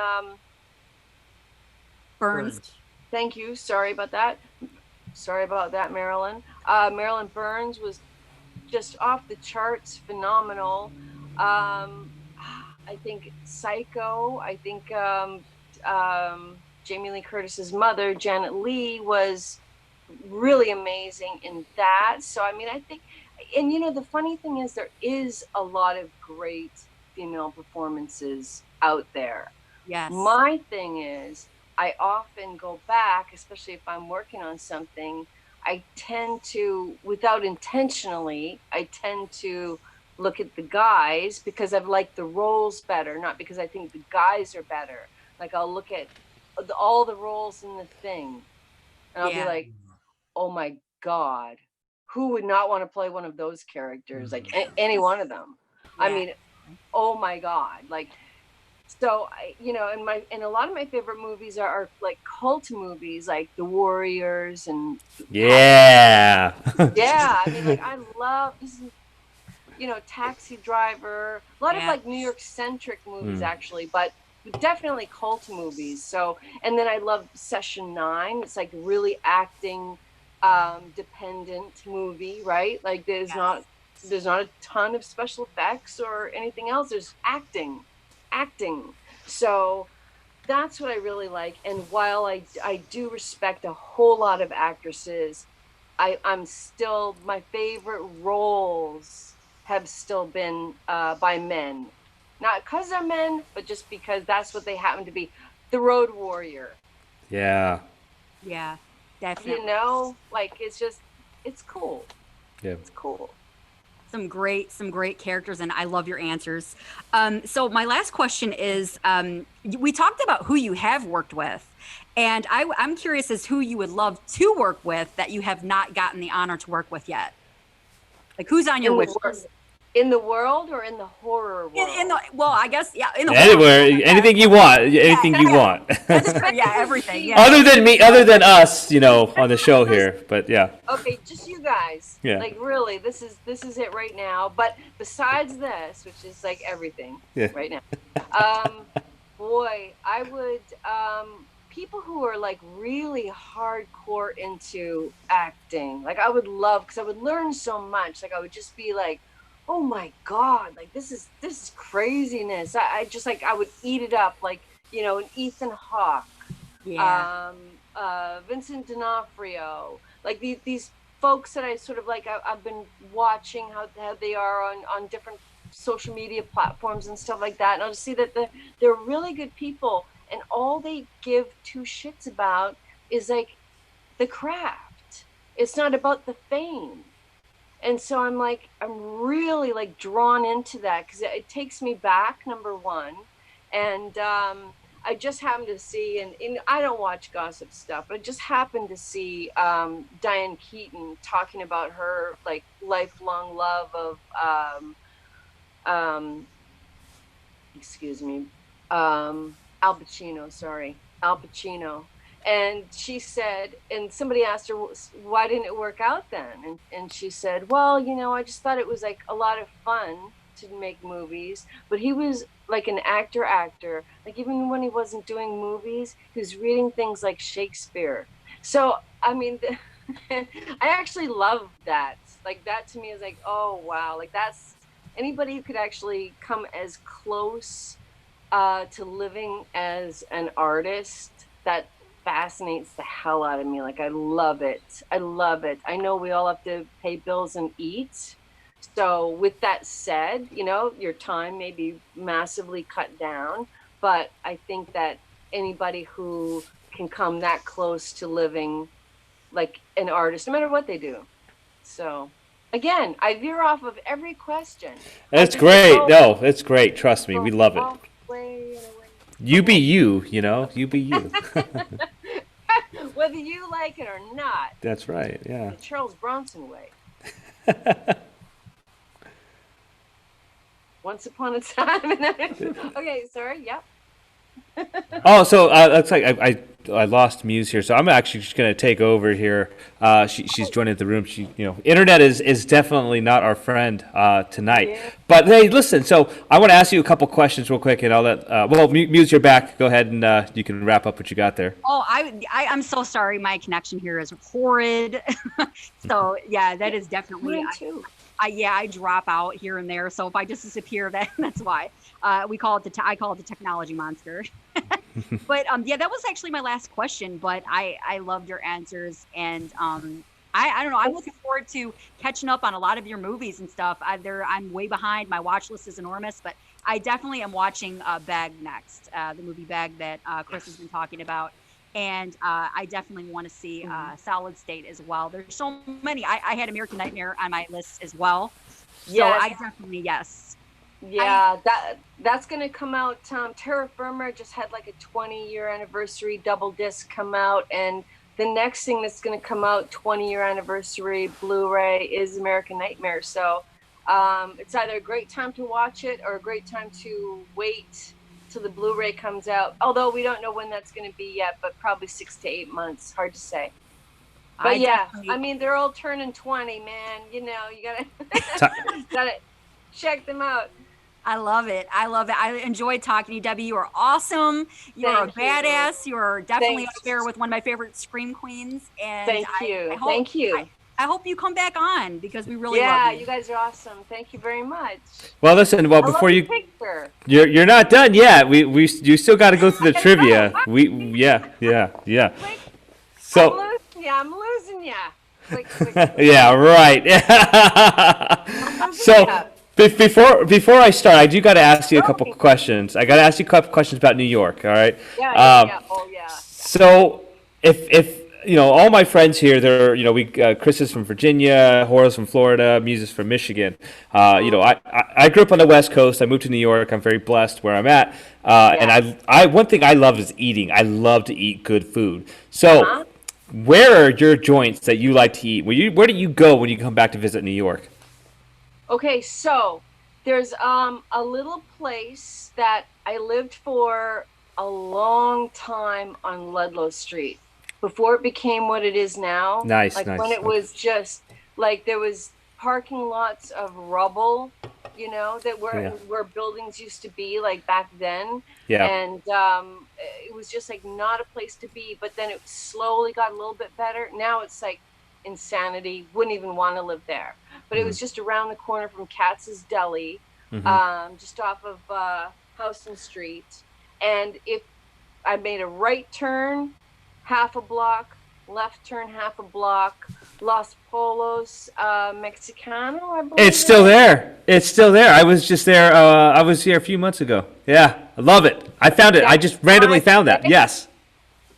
Burns. Thank you. Sorry about that, Marilyn. Marilyn Burns was just off the charts, phenomenal. I think Psycho. I think Jamie Lee Curtis's mother, Janet Leigh, was really amazing in that. So I mean, I think, and you know, the funny thing is, there is a lot of great female performances out there. Yes. My thing is, I often go back, especially if I'm working on something, I tend to, without intentionally, I tend to look at the guys because I've liked the roles better, not because I think the guys are better. Like, I'll look at all the roles in the thing, and I'll be like, oh my God, who would not want to play one of those characters? Like any one of them. Yeah. I mean, oh my God. Like, so and a lot of my favorite movies are like cult movies, like The Warriors and Yeah. yeah. I mean, like I love Taxi Driver, a lot of like New York centric movies actually, but definitely cult movies. So, and then I love Session 9. It's like really acting dependent movie, right? Like there's not a ton of special effects or anything else. There's acting. So that's what I really like. And while I do respect a whole lot of actresses, I'm still, my favorite roles have still been by men. Not because they're men, but just because that's what they happen to be. The Road Warrior. Yeah. Yeah, definitely. Like it's cool. Yeah. It's cool. Some great characters, and I love your answers. So my last question is, we talked about who you have worked with, and I'm curious as who you would love to work with that you have not gotten the honor to work with yet. Like who's on your wish list? In the world or in the horror world? Well, I guess, yeah, in the Anywhere, horror. anything you want, anything you want. Yeah, everything. Yeah. Other than us, on the show here, but yeah. Okay, just you guys. Yeah. Like really, this is it right now. But besides this, which is like everything right now, boy, I would people who are like really hardcore into acting. Like I would love, because I would learn so much. Like I would just be like, oh my God, like this is craziness. I just like, I would eat it up, like, an Ethan Hawke, Vincent D'Onofrio, like these folks that I sort of like, I've been watching how they are on different social media platforms and stuff like that. And I'll just see that they're really good people, and all they give two shits about is like the craft. It's not about the fame. And so I'm really like drawn into that because it takes me back, number one. And I just happened to see, and I don't watch gossip stuff, but I just happened to see Diane Keaton talking about her like lifelong love of, Al Pacino. And she said, and somebody asked her, why didn't it work out then? And she said, well, I just thought it was like a lot of fun to make movies. But he was like an actor. Like even when he wasn't doing movies, he was reading things like Shakespeare. So, I mean, I actually love that. Like that to me is like, oh, wow. Like that's anybody who could actually come as close to living as an artist, that fascinates the hell out of me. Like I love it. I know we all have to pay bills and eat. So with that said, your time may be massively cut down, but I think that anybody who can come that close to living like an artist, no matter what they do. So again, I veer off of every question. That's great. No, it's great. Trust me, we love it. Way. You be you, you be you. Whether you like it or not. That's right, yeah. The Charles Bronson way. Once upon a time. Okay, sorry, yep. Oh, so looks like I lost Muse here, so I'm actually just gonna take over here. She's joining the room. Internet is definitely not our friend tonight. Yeah. But hey, listen. So I want to ask you a couple questions real quick, and I'll let Muse, you're back. Go ahead and you can wrap up what you got there. Oh, I'm so sorry. My connection here is horrid. So yeah, that is definitely. Mine too. I drop out here and there. So if I just disappear, that's why. I call it the technology monster. But that was actually my last question. But I loved your answers, and I don't know. I'm looking forward to catching up on a lot of your movies and stuff. I'm way behind. My watch list is enormous, but I definitely am watching Bag next, the movie Bag that Chris has been talking about. And I definitely want to see Solid State as well. There's so many. I had American Nightmare on my list as well. So yes. I definitely, yes. Yeah, that's going to come out. Terra Firma just had like a 20-year anniversary double disc come out. And the next thing that's going to come out, 20-year anniversary Blu-ray, is American Nightmare. So it's either a great time to watch it or a great time to wait till the Blu-ray comes out. Although we don't know when that's going to be yet, but probably 6 to 8 months. Hard to say. But I mean, they're all turning 20, man. You know, you gotta check them out. I love it. I enjoyed talking to you, Debbie. You are awesome. You're a badass. You're definitely up there with one of my favorite scream queens. And thank you. I hope you come back on because we really love you. Yeah, you guys are awesome. Thank you very much. Well, listen. Well, before you're not done yet. You still got to go through the trivia. Yeah. So I'm losing ya. yeah, right. So before I start, I do got to ask you a couple questions. I got to ask you a couple questions about New York. All right. Yeah. Oh yeah. So if you know, all my friends here, they're, you know, Chris is from Virginia, Horace from Florida, Muse is from Michigan. You know, I grew up on the West Coast. I moved to New York. I'm very blessed where I'm at. And I one thing I love is eating. I love to eat good food. So where are your joints that you like to eat? Where do you go when you come back to visit New York? Okay, so there's a little place that I lived for a long time on Ludlow Street before it became what it is now. Nice. When it was just like there was parking lots of rubble, you know, that where buildings used to be like back then. Yeah. And it was just like not a place to be. But then it slowly got a little bit better. Now it's like insanity. Wouldn't even want to live there. But it was just around the corner from Katz's Deli, just off of Houston Street. And if I made a right turn, half a block, left turn half a block, Los Polos Mexicano, I believe. It's still there. I was just there. I was here a few months ago. Yeah, I love it. I found it. I just randomly found that. Yes.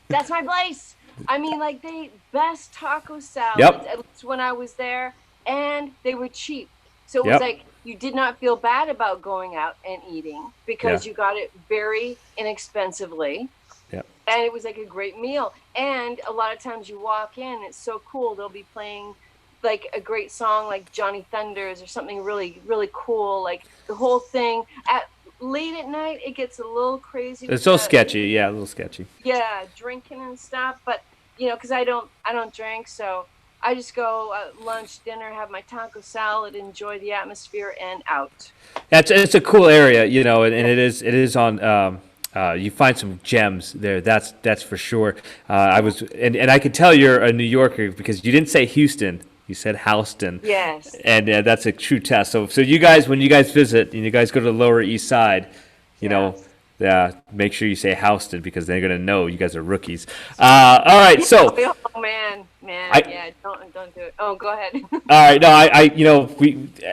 That's my place. I mean, like, the best taco salads, at least when I was there, and they were cheap. So it was like you did not feel bad about going out and eating because you got it very inexpensively. And it was like a great meal. And a lot of times you walk in, it's so cool. They'll be playing like a great song like Johnny Thunders or something really, really cool. Like the whole thing late at night, it gets a little crazy. It's so sketchy. Yeah, a little sketchy. Yeah, drinking and stuff. But, you know, because I don't drink. So I just go lunch, dinner, have my taco salad, enjoy the atmosphere, and out. It's a cool area, you know, and it is on. You find some gems there. That's for sure. I was, and I could tell you're a New Yorker because you didn't say Houston. You said Houston. Yes. And that's a true test. So you guys, when you guys visit and you guys go to the Lower East Side, you know, make sure you say Houston because they're gonna know you guys are rookies. All right. So. Oh man. Don't do it. Oh, go ahead. All right. No,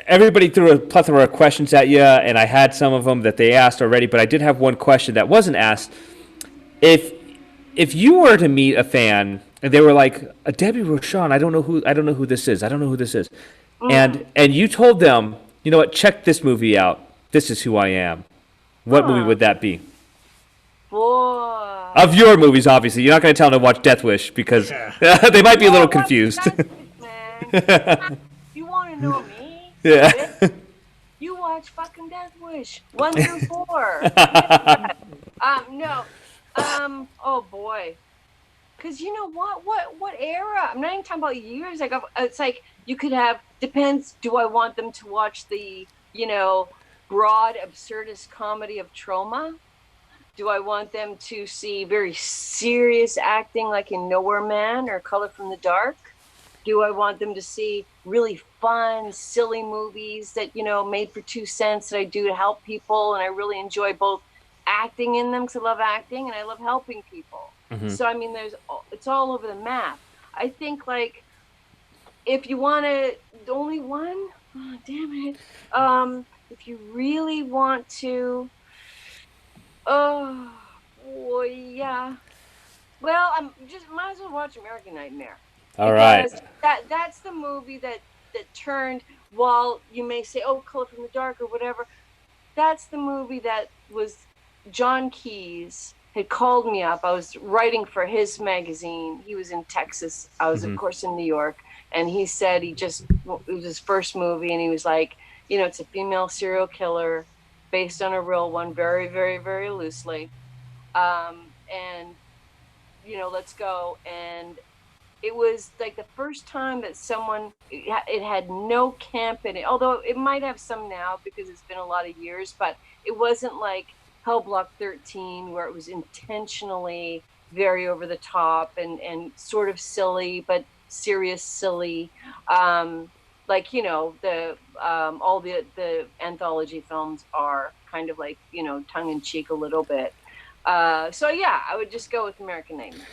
everybody threw a plethora of questions at you, and I had some of them that they asked already, but I did have one question that wasn't asked. If you were to meet a fan and they were like, Debbie Rochon, I don't know who this is. And you told them, you know what, check this movie out. This is who I am. What movie would that be? Boy. Of your movies, obviously. You're not going to tell them to watch Death Wish because they might be a little confused. You want to know me? Yeah. You watch fucking Death Wish 1 through 4. No. Oh boy. Because you know what era? I'm not even talking about years. Like it's like you could have. Depends. Do I want them to watch the broad absurdist comedy of Trauma? Do I want them to see very serious acting like in Nowhere Man or Color from the Dark? Do I want them to see really fun, silly movies that, made for 2 cents that I do to help people? And I really enjoy both acting in them because I love acting and I love helping people. Mm-hmm. So, I mean, it's all over the map. I think, like, if you want only one, oh, damn it. If you really want to, oh, boy, yeah. Well, I'm just might as well watch American Nightmare. All right. That's the movie that turned, while you may say, oh, Color from the Dark or whatever, that's the movie that was John Keyes had called me up. I was writing for his magazine. He was in Texas. I was, of course, in New York. And he said it was his first movie. And he was like, it's a female serial killer based on a real one, very, very, very loosely. And, let's go. And it was like the first time that it had no camp in it, although it might have some now because it's been a lot of years, but it wasn't like Hell Block 13 where it was intentionally very over the top and sort of silly, but serious silly. Like, all the anthology films are kind of like, tongue in cheek a little bit. So yeah, I would just go with American Nightmare.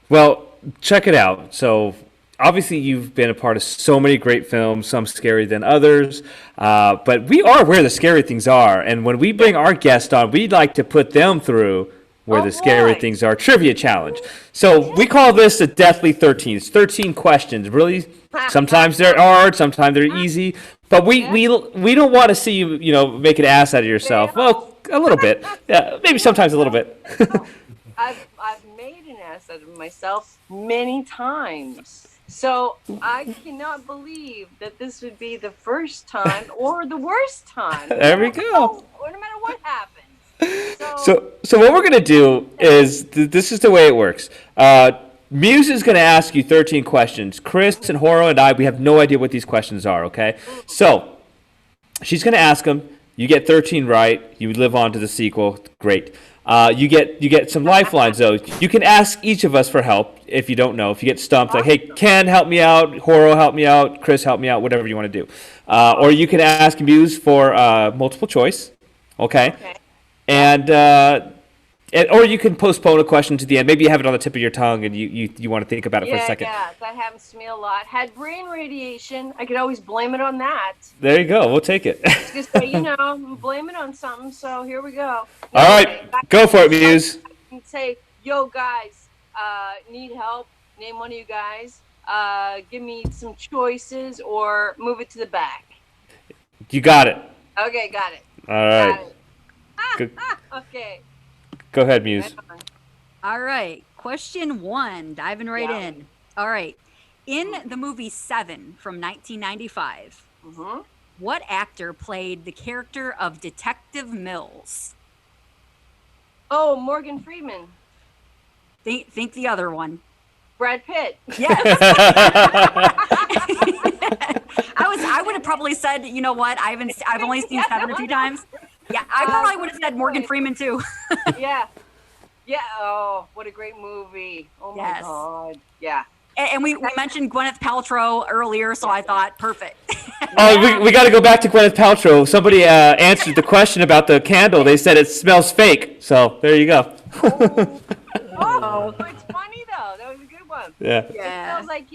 Well, check it out. So obviously you've been a part of so many great films, some scarier than others, but we are where the scary things are. And when we bring our guest on, we'd like to put them through where the scary things are. Trivia challenge. So we call this the Deathly 13. It's 13 questions. Really, sometimes they're hard, sometimes they're easy. But we don't want to see you, make an ass out of yourself. Well, a little bit. Yeah, maybe sometimes a little bit. I've made an ass out of myself many times. So I cannot believe that this would be the first time or the worst time. There we go. Or no matter what happens. So what we're going to do is, this is the way it works. Muse is going to ask you 13 questions. Chris and Horo and I, we have no idea what these questions are, okay? So she's going to ask them. You get 13 right. You live on to the sequel. Great. You get some lifelines, though. You can ask each of us for help if you don't know. If you get stumped, like, hey, Ken, help me out. Horo, help me out. Chris, help me out. Whatever you want to do. Or you can ask Muse for multiple choice, okay? And or you can postpone a question to the end. Maybe you have it on the tip of your tongue and you want to think about it for a second. Yeah, that happens to me a lot. Had brain radiation. I could always blame it on that. There you go. We'll take it. Just say, blame it on something. So here we go. All right, go for it, Muse. I can say, yo, guys, need help. Name one of you guys. Give me some choices or move it to the back. You got it. Okay, got it. All right. Okay. Go ahead, Muse. All right. Question 1, diving right in. All right. In the movie Seven from 1995, what actor played the character of Detective Mills? Oh, Morgan Freeman. Think the other one. Brad Pitt. Yes. I would have probably said, you know what? I've only seen Seven a few times. Yeah, I probably would have said Morgan Freeman too. Yeah. Oh, what a great movie! Oh my God. Yeah. And we mentioned Gwyneth Paltrow earlier, so I thought perfect. Oh, we got to go back to Gwyneth Paltrow. Somebody answered the question about the candle. They said it smells fake. So there you go. Oh, it's funny though. That was a good one. Yeah. It smells like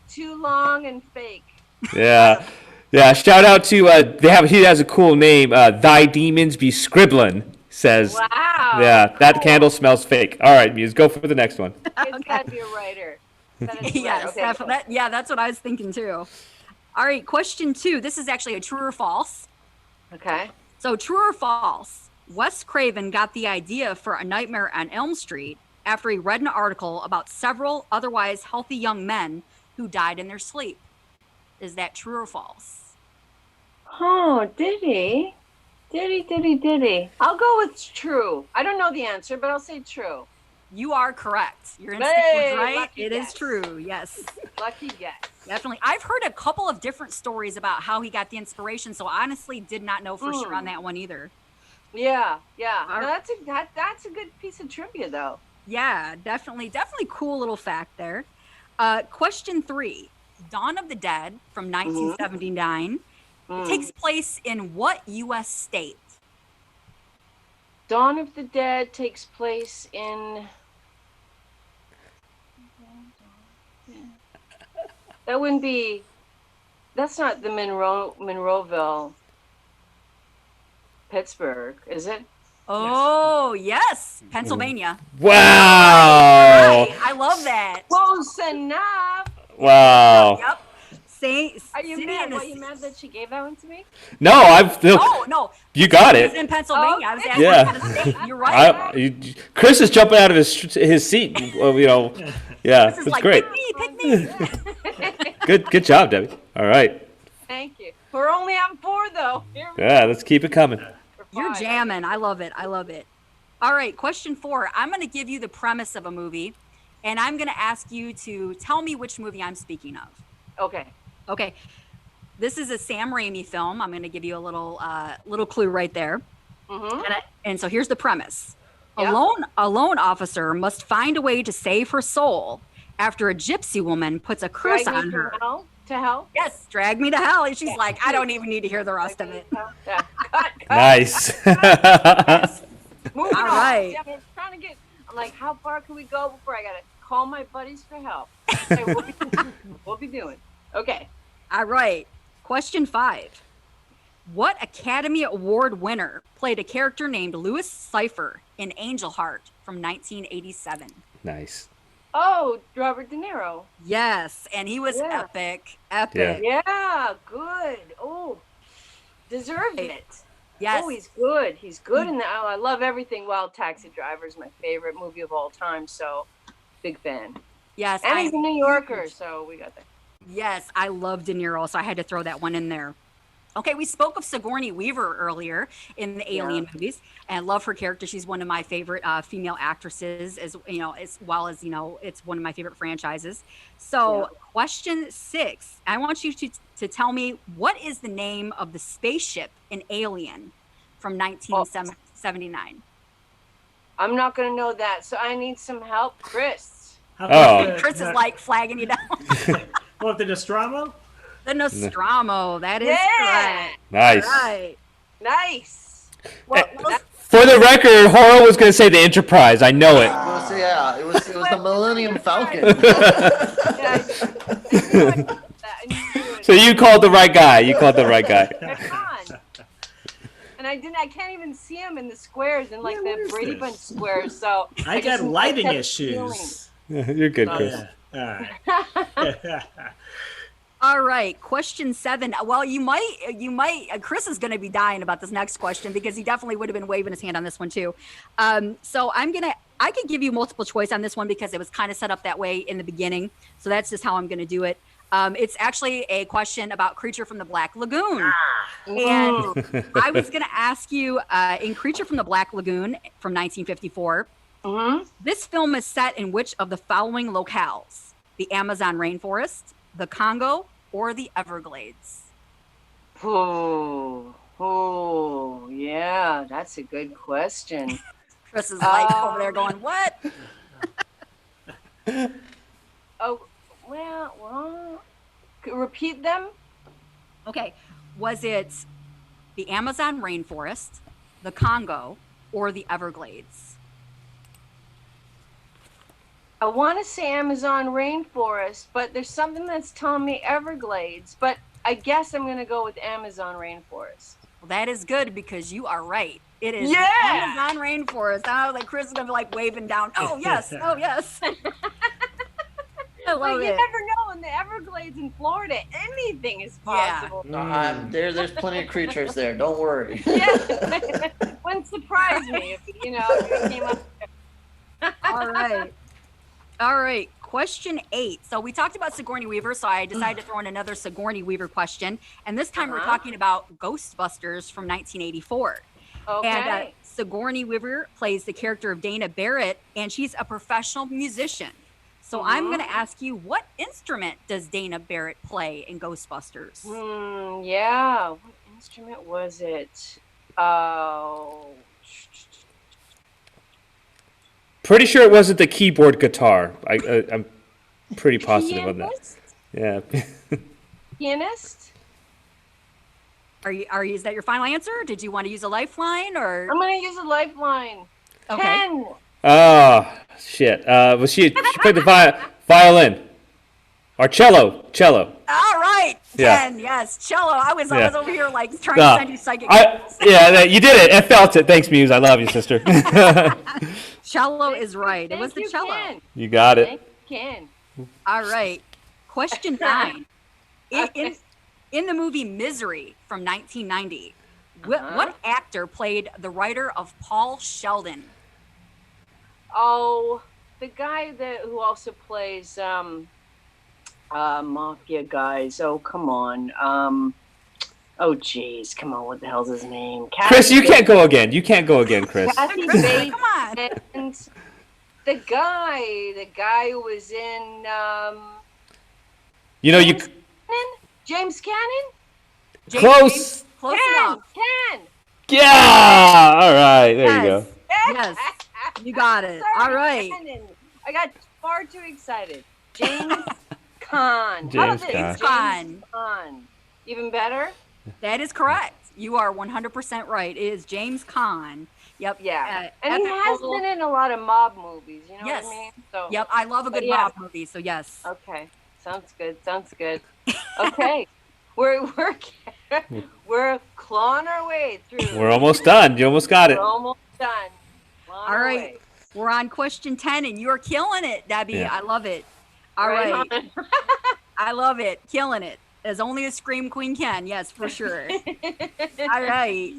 too long and fake. Yeah. Yeah, shout out to he has a cool name. Thy Demons Be Scribblin' says. Wow. Yeah, that candle smells fake. All right, Muse, go for the next one. It's got to be a writer. Yes, that's what I was thinking too. All right, question 2. This is actually a true or false. Okay. So true or false, Wes Craven got the idea for A Nightmare on Elm Street after he read an article about several otherwise healthy young men who died in their sleep. Is that true or false? Oh, did he? Did he? I'll go with true. I don't know the answer, but I'll say true. You are correct. Your instinct was right. It guess. is true. Yes. Lucky guess. Definitely. I've heard a couple of different stories about how he got the inspiration, so honestly did not know for sure on that one either. Yeah. No, that's a good piece of trivia though. Yeah, definitely cool little fact there. Question 3. Dawn of the Dead from 1979 takes place in what U.S. state? Dawn of the Dead takes place in... That wouldn't be... That's not the Monroeville, Pittsburgh, is it? Oh, yes. Pennsylvania. Wow. Right. I love that. Close enough. Wow. Yep. Are you mad? What, you mad that she gave that one to me? No, No. You got It's it. in Pennsylvania. I was asking Yeah. out of state. You're right. Chris is jumping out of his seat. Yeah, This is that's like, great. pick me. Good job, Debbie. All right. Thank you. We're only on 4 though. Here we Yeah, let's keep it coming. go. You're Five. jamming. I love it. All right, question 4. I'm going to give you the premise of a movie, and I'm going to ask you to tell me which movie I'm speaking of. Okay. Okay. This is a Sam Raimi film. I'm going to give you a little clue right there. Mm-hmm. And so here's the premise. Yep. A lone officer must find a way to save her soul after a gypsy woman puts a curse Drag me on her. to hell. Yes, drag me to hell. And she's like, I don't even need to hear the rest of it. Yeah. Cut. Nice. Moving All on. right. Yeah, I'm like, how far can we go before I gotta call my buddies for help? Okay, we'll be doing. Okay. All right. Question 5. What Academy Award winner played a character named Louis Cypher in Angel Heart from 1987? Nice. Oh, Robert De Niro. Yes, and he was epic. Yeah, good. Oh, deserved it. Yes. Oh, he's good. He's good in that. Oh, I love everything. Wild Taxi Driver is my favorite movie of all time. So, big fan. Yes. And he's a New Yorker, so we got that. Yes, I love De Niro, so I had to throw that one in there. Okay, we spoke of Sigourney Weaver earlier in the Alien movies, and I love her character. She's one of my favorite female actresses, as well as it's one of my favorite franchises. So, question 6, I want you to tell me, what is the name of the spaceship in Alien from 1979? I'm not gonna know that, so I need some help, Chris. Chris is like flagging you down. What, the Nostromo? The Nostromo. That is correct. Nice. All right. Nice. For the record, Horo was going to say the Enterprise. I know it. It was the Millennium Falcon. So you called the right guy. Come on. And I can't even see him in the squares in like the Brady Bunch squares. So I got lighting issues. You're good, Chris. Yeah. All right. All right, question 7. Well, you might. Chris is going to be dying about this next question because he definitely would have been waving his hand on this one too. So I could give you multiple choice on this one because it was kind of set up that way in the beginning. So that's just how I'm going to do it. It's actually a question about Creature from the Black Lagoon. And I was going to ask you, in Creature from the Black Lagoon from 1954, this film is set in which of the following locales? The Amazon rainforest, the Congo, or the Everglades? Oh, yeah, that's a good question. Chris is like over there going, what? Oh, well, repeat them. Okay, was it the Amazon rainforest, the Congo, or the Everglades? I want to say Amazon rainforest, but there's something that's telling me Everglades. But I guess I'm going to go with Amazon rainforest. Well, that is good because you are right. It is Yeah! Amazon rainforest. I was like, Chris is going to be like waving down. Oh, yes. Oh, yes. I love You it. never know in the Everglades in Florida, anything is possible. There's plenty of creatures there. Don't worry. Yeah. Wouldn't surprise me if you came up. All right. Question 8. So we talked about Sigourney Weaver, so I decided to throw in another Sigourney Weaver question. And this time we're talking about Ghostbusters from 1984. Okay. And Sigourney Weaver plays the character of Dana Barrett, and she's a professional musician. So I'm going to ask you, what instrument does Dana Barrett play in Ghostbusters? Yeah. What instrument was it? Oh. Pretty sure it wasn't the keyboard guitar. I'm pretty positive on that. Yeah. Pianist? Is that your final answer? Did you want to use a lifeline or? I'm going to use a lifeline. Okay. 10. Oh, shit. She played the violin. Or cello. All right. Yeah. 10. Yes. Cello. I was over here like trying to send you psychic. You did it. I felt it. Thanks, Muse. I love you, sister. Cello is right. It was the cello. Ken. You got it. Thank you, Ken. All right. Question 9. In the movie Misery from 1990, what actor played the writer of Paul Sheldon? Oh, the guy who also plays mafia guys. Oh, come on. Oh, geez, come on. What the hell's his name? Chris, you can't go again. You can't go again, Chris. Kathy Bates. Come on. And the guy who was in. James Cannon? Close. Close enough. Ken. Yeah. All right. There you go. Yes. You got it. Sorry, All right. Cannon. I got far too excited. James Caan. James Caan. Even better? That is correct. You are 100% right. It is James Caan. Yep. Yeah. And he has been in a lot of mob movies. You know what I mean? So, yep. I love a good mob movie. So yes. Okay. Sounds good. Okay. We're clawing our way through. We're almost done. You almost got it. We're almost done. All right. We're on question 10 and you're killing it, Debbie. Yeah. I love it. All right. I love it. Killing it. As only a Scream Queen can. Yes, for sure. All right.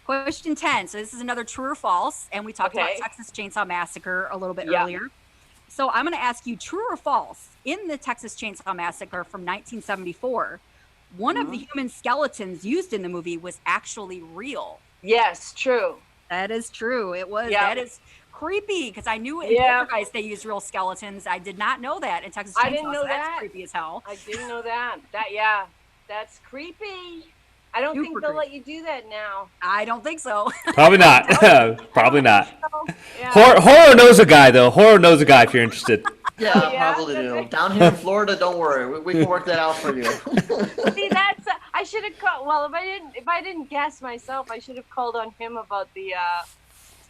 Question 10. So this is another true or false. And we talked about Texas Chainsaw Massacre a little bit earlier. So I'm going to ask you true or false. In the Texas Chainsaw Massacre from 1974, one of the human skeletons used in the movie was actually real. Yes, true. That is true. It was. That is creepy because I knew in Poltergeist they used real skeletons. I did not know that in Texas Chainsaw. I didn't know that. That's creepy as hell. I didn't know that. That's creepy. I don't think they'll let you do that now. I don't think so. Probably not. Probably not. Horror knows a guy though. Horror knows a guy if you're interested. Yeah, probably do. Down here in Florida, don't worry, we can work that out for you. See, I should have called. Well, if I didn't guess myself, I should have called on him about the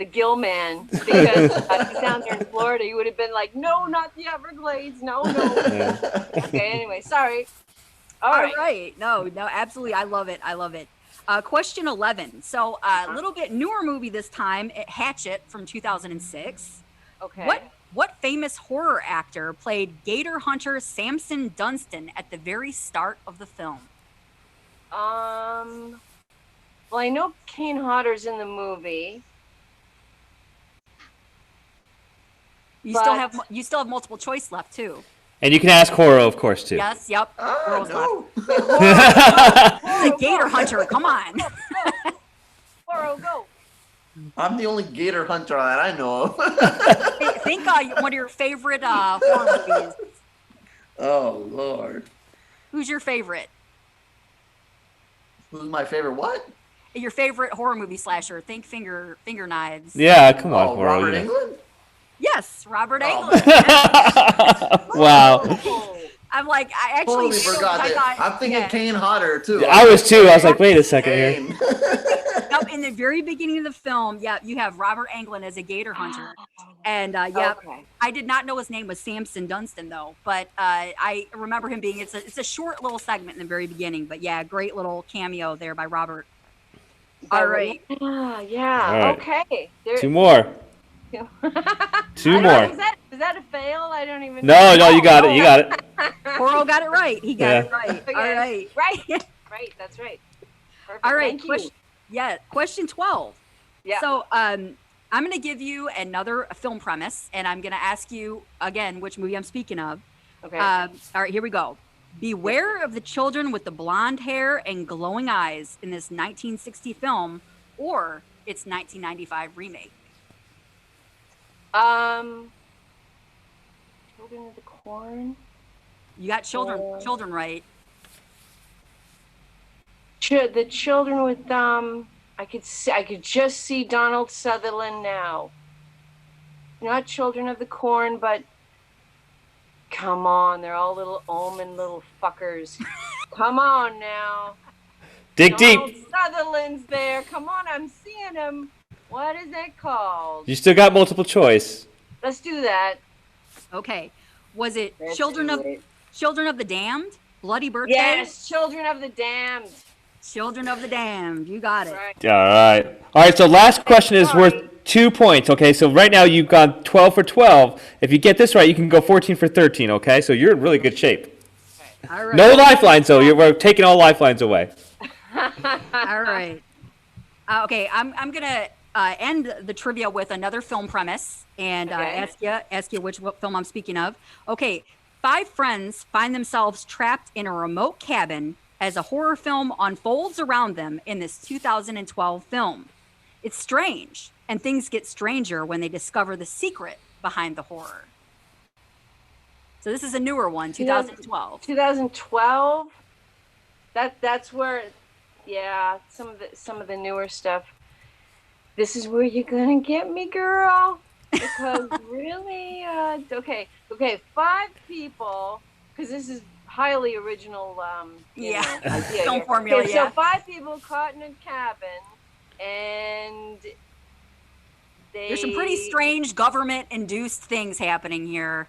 Gill Man because he's down there in Florida. He would have been like, no, not the Everglades, no. Yeah. Okay, anyway, sorry. All right. No, absolutely. I love it. Question 11. So a little bit newer movie this time, Hatchet from 2006. Okay. What famous horror actor played Gator Hunter Samson Dunstan at the very start of the film? Well, I know Kane Hodder's in the movie. You still have multiple choice left too. And you can ask Horror, of course, too. Yes, yep. No. The Gator Hunter, come on. Horror, go. I'm the only gator hunter that I know of. Think one of your favorite horror movies. Oh, Lord. Who's your favorite? Who's my favorite what? Your favorite horror movie slasher. Think finger knives. Yeah, come on, Horror. Robert Englund? Yes, Robert Englund. Wow. I'm like, I actually totally forgot that. I'm thinking Kane Hodder, too. I was, too. I was like, wait a second here. Nope, in the very beginning of the film, you have Robert Englund as a gator hunter. And, I did not know his name was Samson Dunstan, though. But I remember him being, it's a short little segment in the very beginning. But, yeah, great little cameo there by Robert. All right. Yeah. All right. Okay. Two more. Two more. Is that a fail? I don't even know. No, you got it. Coro got it right. He got it right. Okay. All right. Right. That's right. Perfect. All right. Thank you. Question 12. Yeah. So I'm going to give you another film premise, and I'm going to ask you again which movie I'm speaking of. Okay. All right. Here we go. Beware of the children with the blonde hair and glowing eyes in this 1960 film or its 1995 remake. Children of the Corn. You got children right. The children with I could just see Donald Sutherland now. Not Children of the Corn, but come on, they're all little omen little fuckers. Come on now. Dig Donald deep. Sutherland's there. Come on, I'm seeing him. What is that called? You still got multiple choice. Let's do that. Okay. Was it Children of the Damned? Bloody Birthday? Yes, Children of the Damned. Children of the Damned. You got it. Right. All right. So last question is worth 2 points. Okay. So right now you've gone 12 for 12. If you get this right, you can go 14 for 13. Okay. So you're in really good shape. Okay. All right. No lifelines, though. We're taking all lifelines away. All right. Okay, I'm gonna end the trivia with another film premise and ask you what film I'm speaking of. Okay, 5 friends find themselves trapped in a remote cabin as a horror film unfolds around them in this 2012 film. It's strange, and things get stranger when they discover the secret behind the horror. So this is a newer one, 2012. 2012. That's where, yeah, some of the newer stuff. This is where you're gonna get me, girl. Because really, okay, 5 people, because this is highly original. Idea Film here. formula. Okay, so 5 people caught in a cabin, and There's some pretty strange government-induced things happening here.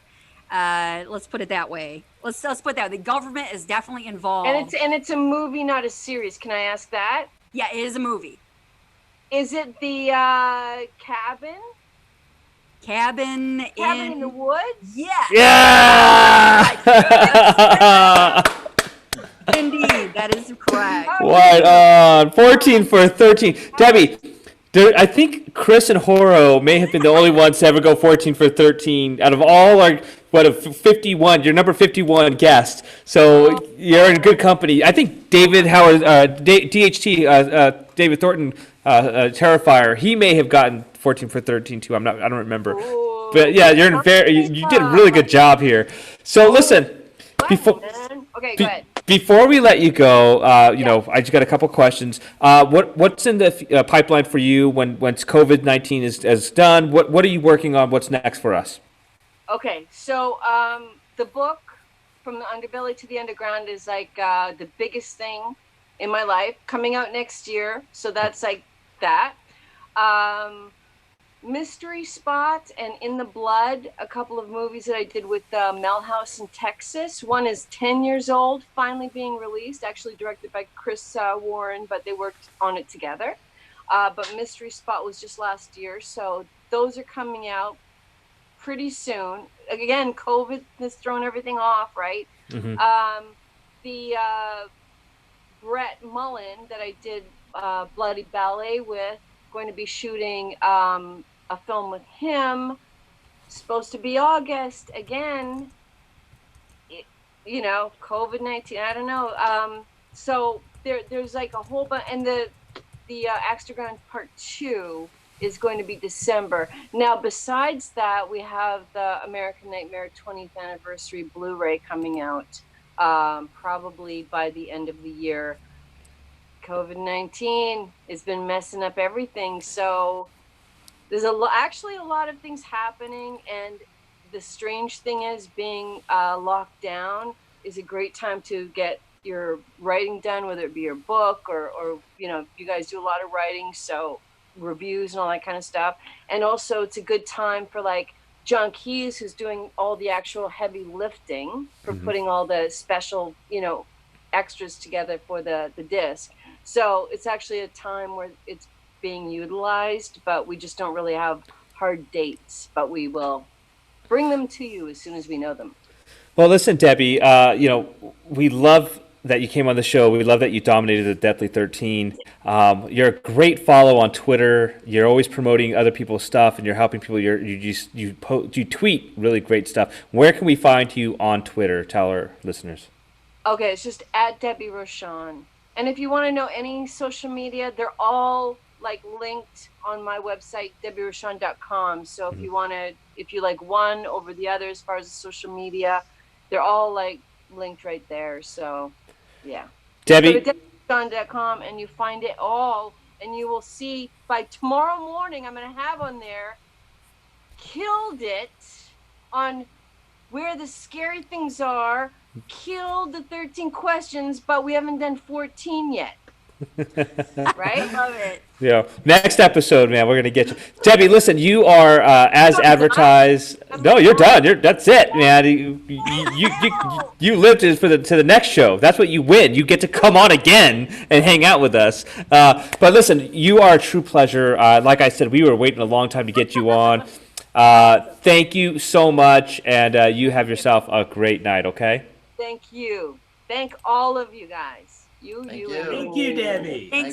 Let's put it that way. Let's put it that way. The government is definitely involved. And it's a movie, not a series. Can I ask that? Yeah, it is a movie. Is it the cabin? Cabin in the woods? Yeah. Yeah! Indeed, that is correct. Right on. 14 for 13. Debbie, I think Chris and Horo may have been the only ones to ever go 14 for 13 out of all our, 51, your number 51 guest. So you're in good company. I think David Howard, DHT, David Thornton, Terrifier, he may have gotten 14 for 13 too. I don't remember. Ooh. But yeah, you're in you did a really good job here. So listen, before. Okay, go ahead. Before we let you go, know, I just got a couple questions. What's in the pipeline for you once COVID-19 is done? What are you working on? What's next for us? Okay, so the book From the Underbelly to the Underground is like the biggest thing in my life, coming out next year. So that's like that. Mystery Spot and In the Blood, a couple of movies that I did with Mel House in Texas. One is 10 years old, finally being released, actually directed by Chris Warren, but they worked on it together. But Mystery Spot was just last year, so those are coming out pretty soon. Again, COVID has thrown everything off, right? Mm-hmm. The Brett Mullen that I did Bloody Ballet with, going to be shooting a film with him, supposed to be August again. COVID-19, I don't know. So there's like a whole bunch, and the Axe to Grind Part 2 is going to be December. Now, besides that, we have the American Nightmare 20th anniversary Blu-ray coming out probably by the end of the year. COVID-19 has been messing up everything, so there's actually a lot of things happening, and the strange thing is being locked down is a great time to get your writing done, whether it be your book or you guys do a lot of writing, so reviews and all that kind of stuff. And also it's a good time for like John Keyes, who's doing all the actual heavy lifting for putting all the special extras together for the disc. So it's actually a time where it's being utilized, but we just don't really have hard dates, but we will bring them to you as soon as we know them. Well, listen, Debbie, we love that you came on the show. We love that you dominated the Deathly 13. You're a great follow on Twitter. You're always promoting other people's stuff, and you're helping people. You tweet really great stuff. Where can we find you on Twitter? Tell our listeners. Okay, it's just at Debbie Rochon. And if you want to know any social media, they're all like linked on my website, debbierochon.com. So if you like one over the other as far as the social media, they're all like linked right there. So yeah. Debbie. Go to debbierochon.com and you find it all, and you will see by tomorrow morning I'm going to have on there Killed It on where the scary things are. Killed the 13 questions, but we haven't done 14 yet. Right? Love it. Yeah. Next episode, man, we're gonna get you. Debbie, listen, you are as advertised. No, you're done. That's it, man. You lived it to the next show. That's what you win. You get to come on again and hang out with us. But listen, you are a true pleasure. Like I said, we were waiting a long time to get you on. Thank you so much, and you have yourself a great night. Okay. Thank you. Thank all of you guys. You. Thank you, Debbie. Thanks.